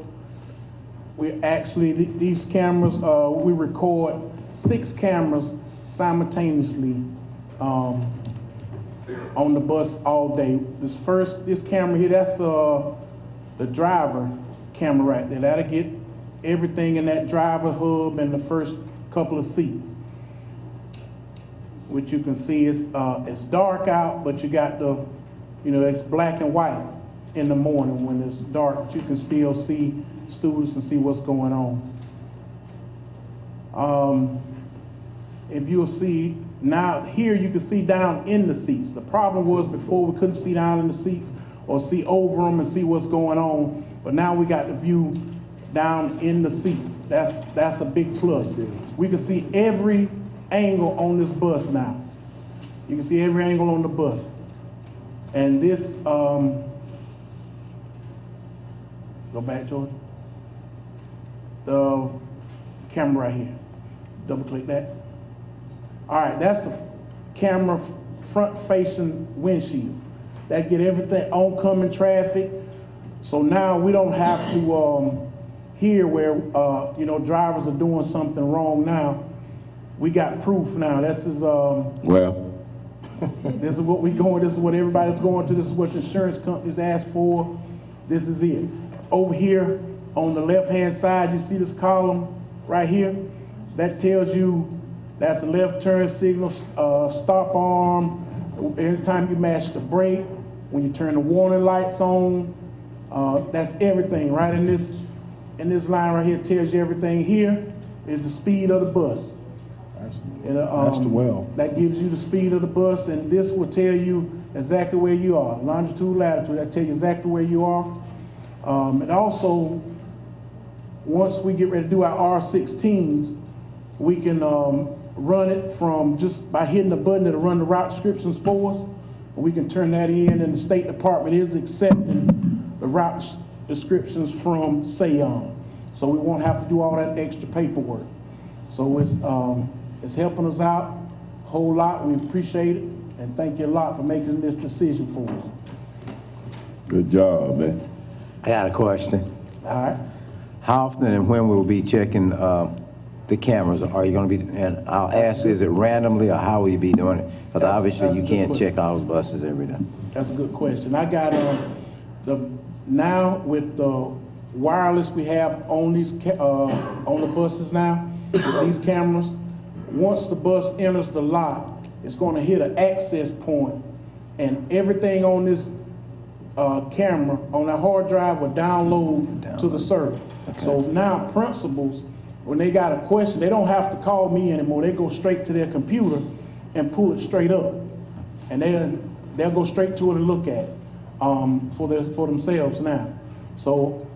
We actually, these cameras, we record 6 cameras simultaneously on the bus all day. This camera here, that's the driver camera right there. That'll get everything in that driver hub and the first couple of seats. Which you can see is it's dark out, but you got the, it's black and white in the morning when it's dark, but you can still see students and see what's going on. If you'll see, now here you can see down in the seats. The problem was before we couldn't see down in the seats or see over them and see what's going on, but now we got the view down in the seats. That's a big plus. We can see every angle on this bus now. You can see every angle on the bus. And this, go back, George. The camera right here. Double click that. All right, that's the camera front-facing windshield. That get everything oncoming traffic. So now we don't have to hear where drivers are doing something wrong now. We got proof now. This is this is what we going. This is what everybody's going to. This is what the insurance companies ask for. This is it. Over here on the left-hand side, you see this column right here. That tells you that's a left turn signal, stop arm. Anytime you mash the brake, when you turn the warning lights on, that's everything right in this line right here. Tells you everything. Here is the speed of the bus. That gives you the speed of the bus, and this will tell you exactly where you are. Longitude, latitude, that tell you exactly where you are. And also, once we get ready to do our R16s, we can run it from just by hitting the button that'll run the route descriptions for us. We can turn that in, and the State Department is accepting the route descriptions from SAYON. So we won't have to do all that extra paperwork. So it's helping us out a whole lot. We appreciate it, and thank you a lot for making this decision for us. Good job, man. I got a question. All right. How often and when will we be checking the cameras? Are you going to be, and I'll ask, is it randomly or how will you be doing it? Because obviously you can't check all the buses every day. That's a good question. I got now with the wireless we have on these on the buses now, with these cameras, once the bus enters the lot, it's going to hit an access point, and everything on this camera on that hard drive will download to the server. Okay. So now principals, when they got a question, they don't have to call me anymore. They go straight to their computer and pull it straight up, and they'll go straight to it and look at it for themselves now. So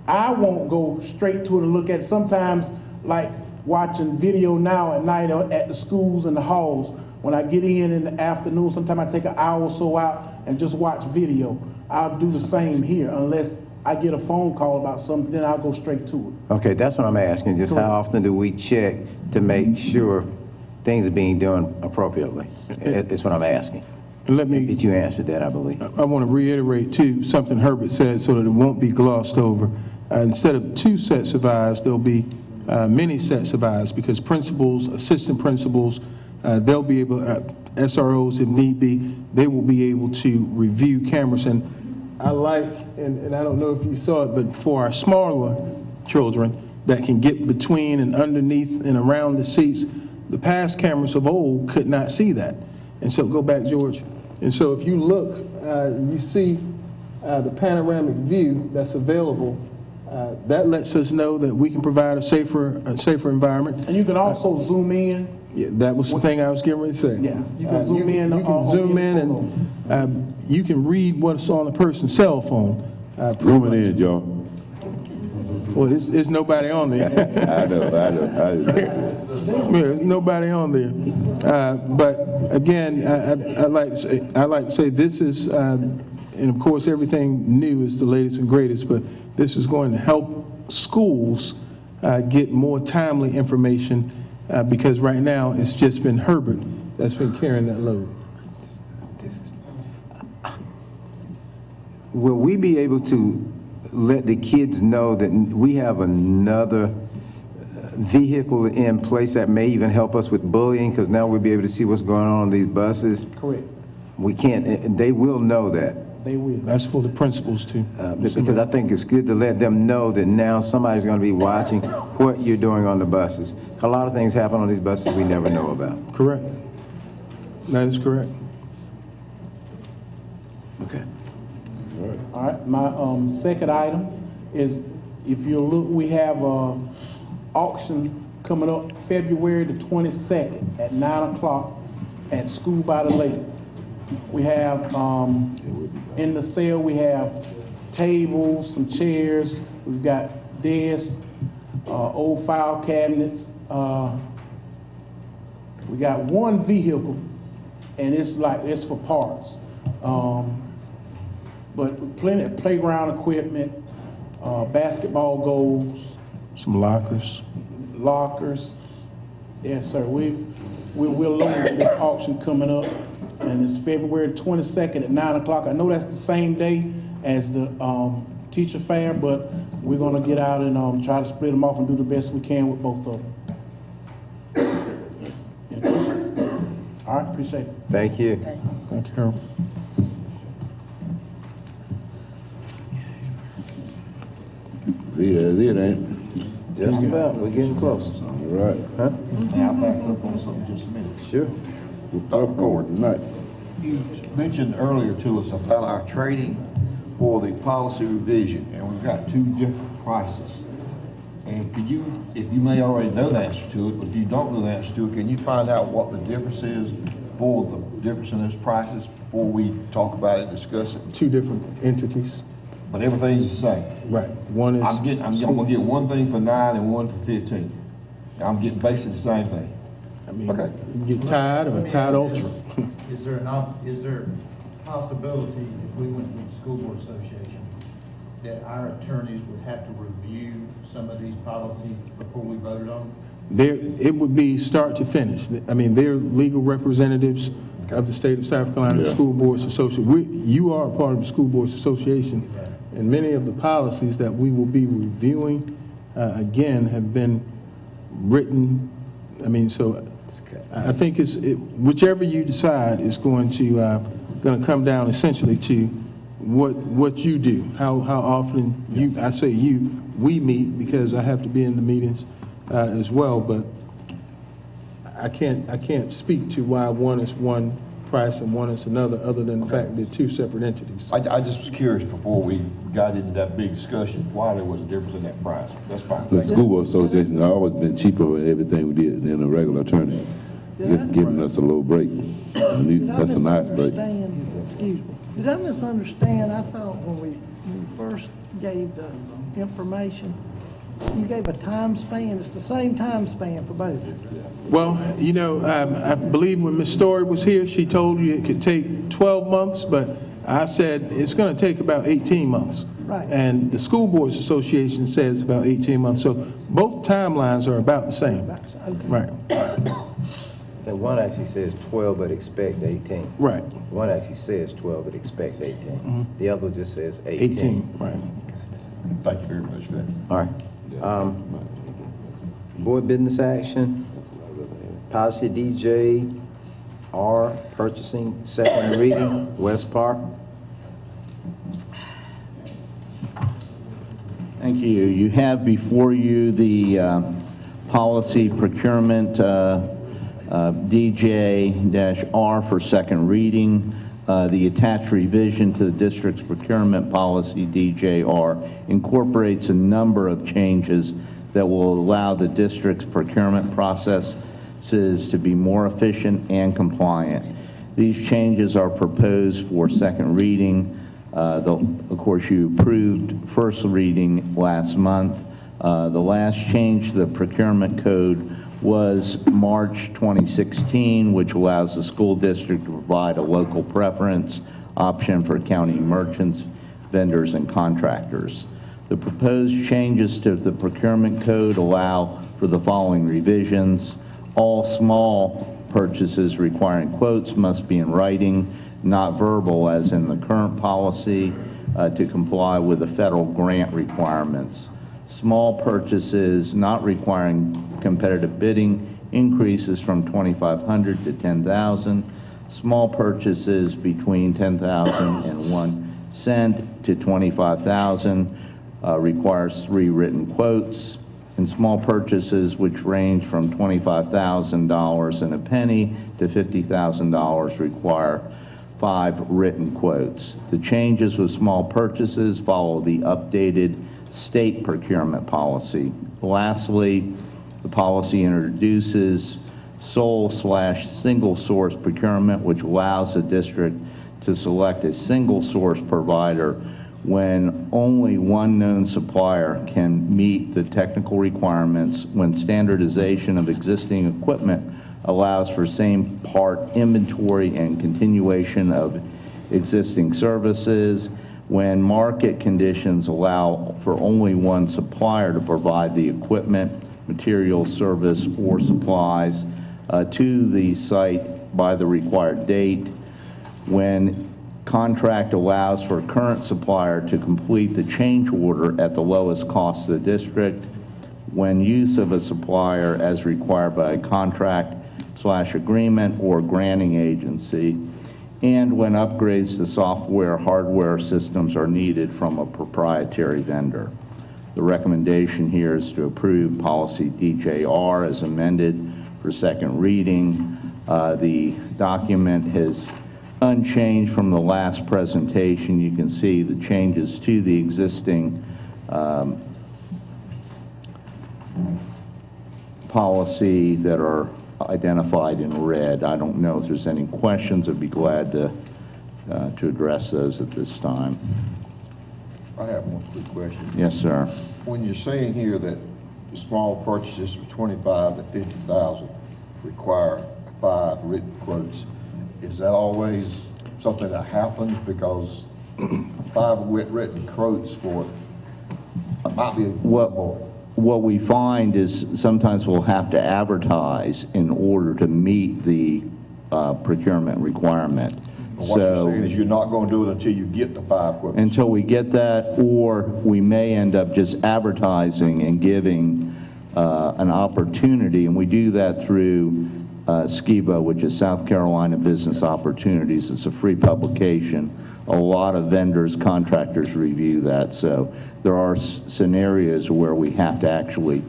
I won't go straight to it and look at it. Sometimes, like watching video now at night at the schools and the halls, when I get in the afternoon, sometimes I take an hour or so out and just watch video. I'll do the same here unless I get a phone call about something, then I'll go straight to it. Okay, that's what I'm asking. Just how often do we check to make sure things are being done appropriately? That's what I'm asking. Let me. Did you answer that, I believe? I want to reiterate, too, something Herbert said so that it won't be glossed over. Instead of 2 sets of eyes, there'll be many sets of eyes, because principals, assistant principals, they'll be able, SROs if need be, they will be able to review cameras. And I like, and I don't know if you saw it, but for our smaller children that can get between and underneath and around the seats, the past cameras of old could not see that. And so, go back, George. And so if you look, you see the panoramic view that's available. That lets us know that we can provide a safer environment. And you can also zoom in. Yeah, that was the thing I was getting ready to say. Yeah, you can zoom in. You can zoom in, and you can read what's on a person's cell phone. Zoom it in, Joe. Well, there's nobody on there. I know. There's nobody on there. But again, I'd like to say this is, and of course everything new is the latest and greatest, but this is going to help schools get more timely information, because right now it's just been Herbert that's been carrying that load. Will we be able to let the kids know that we have another vehicle in place that may even help us with bullying, because now we'll be able to see what's going on these buses. Correct. We can't, they will know that. They will. That's for the principals too. Because I think it's good to let them know that now somebody's going to be watching what you're doing on the buses. A lot of things happen on these buses we never know about. Correct. That is correct. Okay. All right, my second item is, if you look, we have a auction coming up February the 22nd at 9 o'clock at School by the Lake. We have, in the sale, we have tables, some chairs, we've got desks, old file cabinets. We got one vehicle, and it's for parts. But plenty of playground equipment, basketball goals. Some lockers. Lockers. Yes, sir. We're looking this auction coming up, and it's February 22nd at 9 o'clock. I know that's the same day as the teacher fair, but we're gonna get out and try to split them off and do the best we can with both of them. Any questions? All right, appreciate it. Thank you. Thank you, Harold. Yeah, that's it, ain't it? Just about. We're getting close. All right. Huh? May I back up on something just a minute? Sure. We'll talk more tonight. You mentioned earlier to us about our training for the policy revision, and we've got two different prices. And could you, if you may already know the answer to it, but if you don't know the answer to it, can you find out what the difference is for the difference in those prices before we talk about it, discuss it? Two different entities. But everything's the same. Right. One is. I'm gonna get one thing for 9 and one for 15. I'm getting basically the same thing. I mean, Okay. you get Tide or Tide Ultra. Is there a possibility, if we went with the School Board Association, that our attorneys would have to review some of these policies before we voted on them? It would be start to finish. I mean, they're legal representatives of the state of South Carolina School Boards Association. You are a part of the School Boards Association, and many of the policies that we will be reviewing, again, have been written. I mean, so I think whichever you decide is going to come down essentially to what you do, how often I say we meet, because I have to be in the meetings as well, but I can't speak to why one is one price and one is another, other than the fact they're two separate entities. I just was curious before we got into that big discussion, why there was a difference in that price. That's fine. The School Board Association has always been cheaper with everything we did than a regular attorney. Just giving us a little break. That's a nice break. Excuse me. Did I misunderstand? I thought when we first gave the information, you gave a time span. It's the same time span for both. Well, you know, I believe when Ms. Story was here, she told you it could take 12 months, but I said it's going to take about 18 months. Right. And the School Boards Association says about 18 months. So both timelines are about the same. Okay. Right. The one actually says 12, but expect 18. Right. One actually says 12, but expect 18. Mm-hmm. The other just says 18. 18, right. Thank you very much for that. All right. Board business action, policy DJ, R, purchasing, second reading, West Park. Thank you. You have before you the policy procurement DJ-R for second reading. The attached revision to the district's procurement policy DJ-R incorporates a number of changes that will allow the district's procurement processes to be more efficient and compliant. These changes are proposed for second reading. Of course, you approved first reading last month. The last change to the procurement code was March 2016, which allows the school district to provide a local preference option for county merchants, vendors, and contractors. The proposed changes to the procurement code allow for the following revisions. All small purchases requiring quotes must be in writing, not verbal as in the current policy. to comply with the federal grant requirements. Small purchases not requiring competitive bidding increases from $2,500 to $10,000. Small purchases between $10,000 and 1 cent to $25,000 requires 3 written quotes. And small purchases which range from $25,000 and a penny to $50,000 require 5 written quotes. The changes with small purchases follow the updated state procurement policy. Lastly, the policy introduces sole/single source procurement, which allows the district to select a single source provider when only one known supplier can meet the technical requirements, when standardization of existing equipment allows for same part inventory and continuation of existing services, when market conditions allow for only one supplier to provide the equipment, materials, service, or supplies to the site by the required date, when contract allows for current supplier to complete the change order at the lowest cost to the district, when use of a supplier as required by a contract/agreement or granting agency, and when upgrades to software, hardware systems are needed from a proprietary vendor. The recommendation here is to approve policy DJR as amended for second reading. The document is unchanged from the last presentation. You can see the changes to the existing policy that are identified in red. I don't know if there's any questions. I'd be glad to address those at this time. I have one quick question. Yes, sir. When you're saying here that small purchases from 25 to 50,000 require 5 written quotes, is that always something that happens? Because 5 written quotes for might be more. What we find is sometimes we'll have to advertise in order to meet the procurement requirement. What you're saying is you're not going to do it until you get the 5 quotes. Until we get that, or we may end up just advertising and giving an opportunity, and we do that through SCIBO, which is South Carolina Business Opportunities. It's a free publication. A lot of vendors, contractors review that. So there are scenarios where we have to actually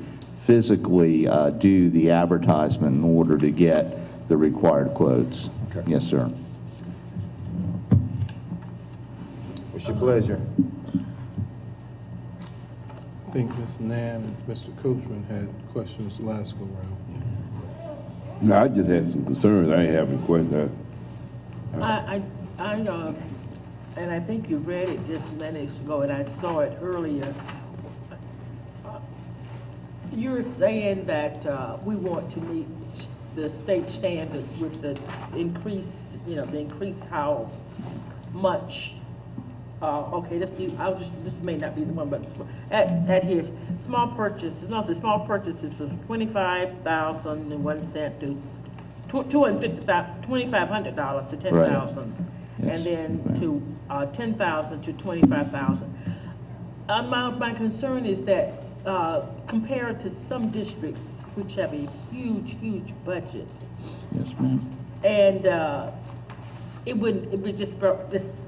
physically do the advertisement in order to get the required quotes. Okay. Yes, sir. What's your pleasure? I think Ms. Nam and Mr. Coachman had questions last go round. No, I just had some concerns. I ain't having questions. And I think you read it just minutes ago, and I saw it earlier. You're saying that we want to meet the state standards with the increase, the increase how much. Okay, this may not be the one, but at here, small purchases. No, so small purchases was $25,001 to $2,500 to $10,000, right. Yes. And then to $10,000 to $25,000. My concern is that compared to some districts which have a huge budget. Yes, ma'am. And it would just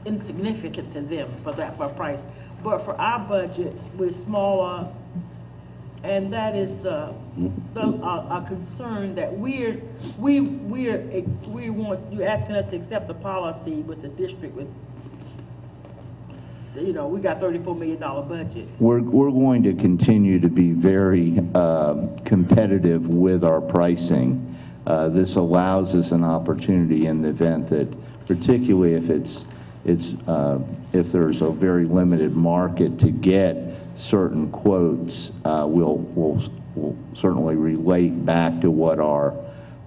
insignificant to them for price. But for our budget, we're smaller, and that is a concern that you're asking us to accept the policy with the district with. We got $34 million budget. We're going to continue to be very competitive with our pricing. This allows us an opportunity in the event that, particularly if if there's a very limited market to get certain quotes, we'll certainly relate back to what our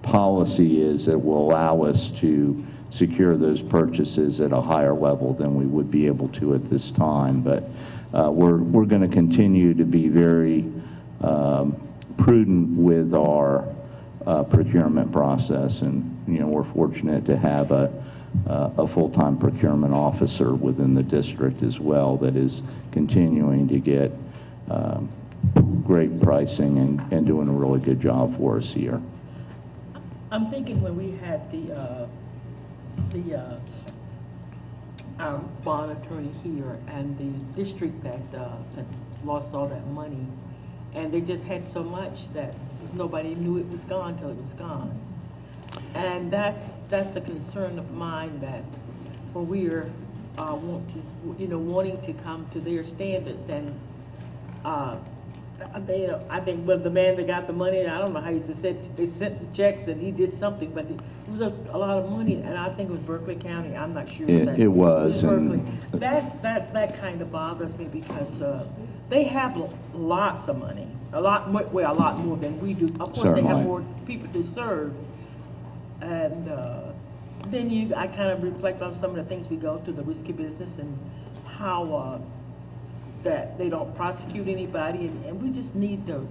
policy is that will allow us to secure those purchases at a higher level than we would be able to at this time. But we're going to continue to be very prudent with our procurement process, and we're fortunate to have a a full-time procurement officer within the district as well that is continuing to get great pricing and doing a really good job for us here. I'm thinking when we had our bond attorney here and the district that lost all that money, and they just had so much that nobody knew it was gone till it was gone. And that's a concern of mine, that when we are wanting to come to their standards, and I think the man that got the money, I don't know how he said they sent the checks and he did something, but it was a lot of money, and I think it was Berkeley County. I'm not sure. It was. Berkeley. That kind of bothers me, because they have lots of money, a lot more than we do. Of course, Certainly. they have more people to serve, and then I kind of reflect on some of the things we go to, the risky business, and how that they don't prosecute anybody, and we just need to.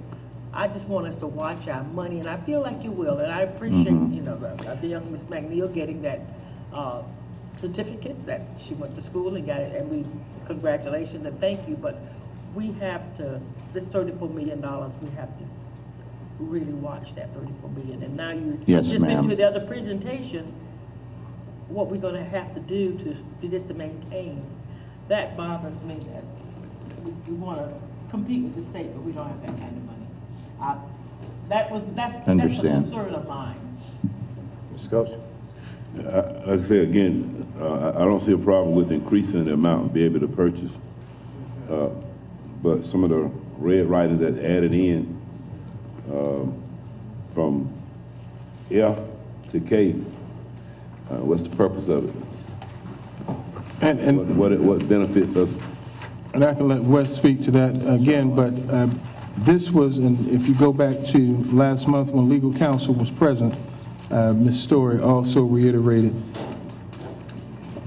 I just want us to watch our money, and I feel like you will, and I appreciate the young Miss McNeil getting that certificate that she went to school and got it, and we congratulations and thank you. But we have to, this $34 million, we have to really watch that $34 million. And now Yes, just ma'am. been to the other presentation, what we're going to have to do to just to maintain. That bothers me, that we want to compete with the state, but we don't have that kind of money. That's a Understand. concern of mine. Ms. Coach? Like I say again, I don't see a problem with increasing the amount and be able to purchase. But some of the red writing that added in from F to K, what's the purpose of it? And What benefits us? And I can let Wes speak to that again, but this was, and if you go back to last month when legal counsel was present, Ms. Story also reiterated,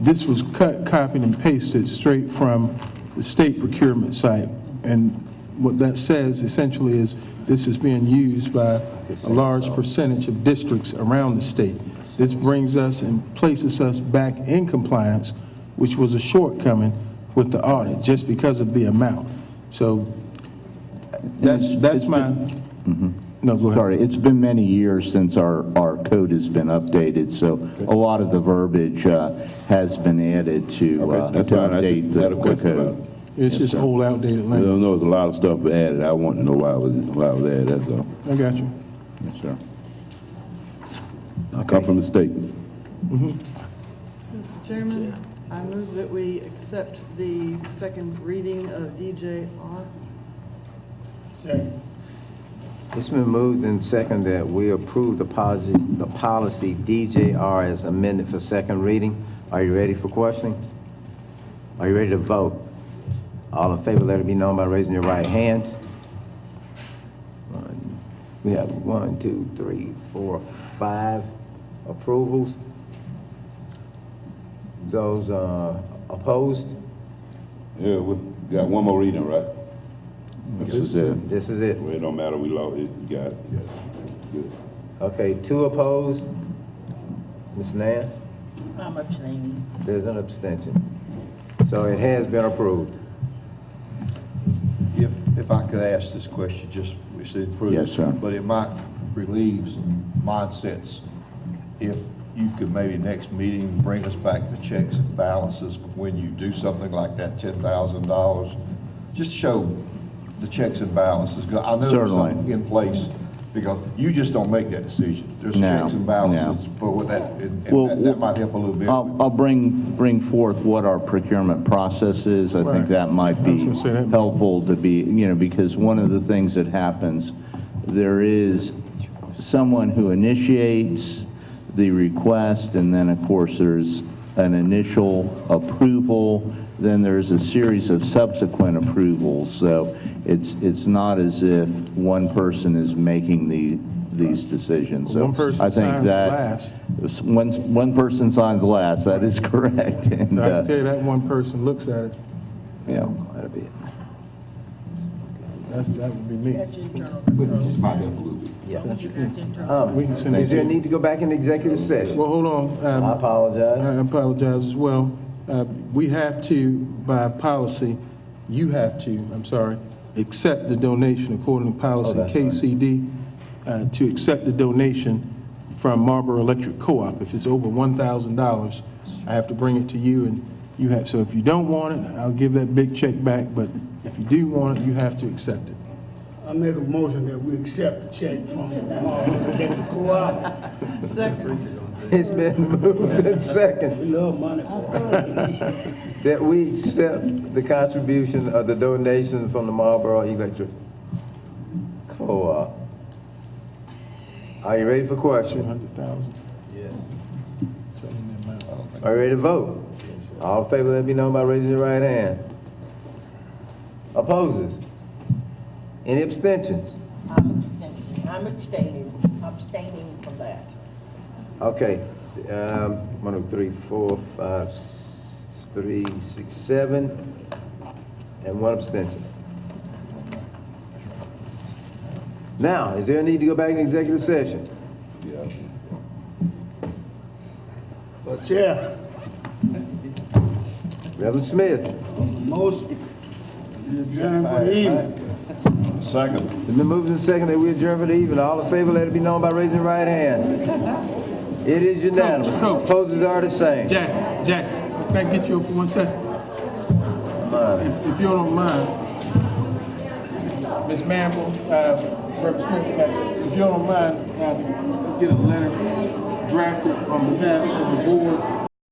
this was cut, copied, and pasted straight from the state procurement site. And what that says essentially is this is being used by a large percentage of districts around the state. This brings us and places us back in compliance, which was a shortcoming with the audit, just because of the amount. So that's my, no, go ahead. Sorry, it's been many years since our code has been updated, so a lot of the verbiage has been added to That's fine. I update just had a the question about code. it. It's just old, outdated I language. don't know, there's a lot of stuff added. I want to know why it was added, that's all. I got you. Yes, sir. I come from the state. Mr. Chairman, I move that we accept the second reading of DJR. Second. It's been moved and second that we approve the policy DJR as amended for second reading. Are you ready for questions? Are you ready to vote? All in favor, let it be known by raising your right hand. We have 1, 2, 3, 4, 5 approvals. Those opposed? Yeah, we got one more reading, right? This is it. This is it. Well, it don't matter, we lost it, you got it. Good. Okay, 2 opposed. Ms. Nan? I'm abstaining. There's an abstention. So it has been approved. If I could ask this question, just, we said improve. Yes, sir. But it might relieve some mindsets if you could maybe next meeting bring us back the checks and balances when you do something like that, $10,000. Just show the checks and balances. I know there's Certainly. something in place, because you just don't make that decision. There's No, checks and balances for what that, and Well, that might help a little bit. I'll bring forth what our procurement process is. I think that might be I was gonna say that. helpful to be, because one of the things that happens, there is someone who initiates the request, and then of course there's an initial approval, then there's a series of subsequent approvals. So it's not as if one person is making these decisions. So One person I think signs that last. one person signs last. That is correct. And I can tell you that one person looks at it. yeah. That'll be it. That would be me. But it's just might help a little bit. Yeah. We can send it Is there a to you. need to go back in executive session? Well, hold on. I apologize. I apologize as well. We have to, by policy, you have to, I'm sorry, accept the donation according to policy that's right. KCD, to accept the donation from Marlboro Electric Co-op. If it's over $1,000, I have to bring it to you, and you have, so if you don't want it, I'll give that big check back, but if you do want it, you have to accept it. I make a motion that we accept the check from Marlboro Electric Co-op. It's been moved and second. We love money. That we accept the contribution of the donation from the Marlboro Electric Co-op. Are you ready for question? 200,000. Yes. Are you ready to vote? All in favor, let it be known by raising your right hand. Opposes? Any abstentions? I'm abstaining from that. Okay, 1, 2, 3, 4, 5, 3, 6, 7, and 1 abstention. Now, is there a need to go back in executive session? Chair. Reverend Smith. Motion. Adjourn for the evening. Second. It's been moved and seconded that we adjourn for the evening. All in favor, let it be known by raising your right hand. It is unanimous. Coach. Opposes are the same. Jack, can I get you for 1 second? If you don't mind, Ms. Manville, Representative, if you don't mind, let's get a letter drafted on behalf of the board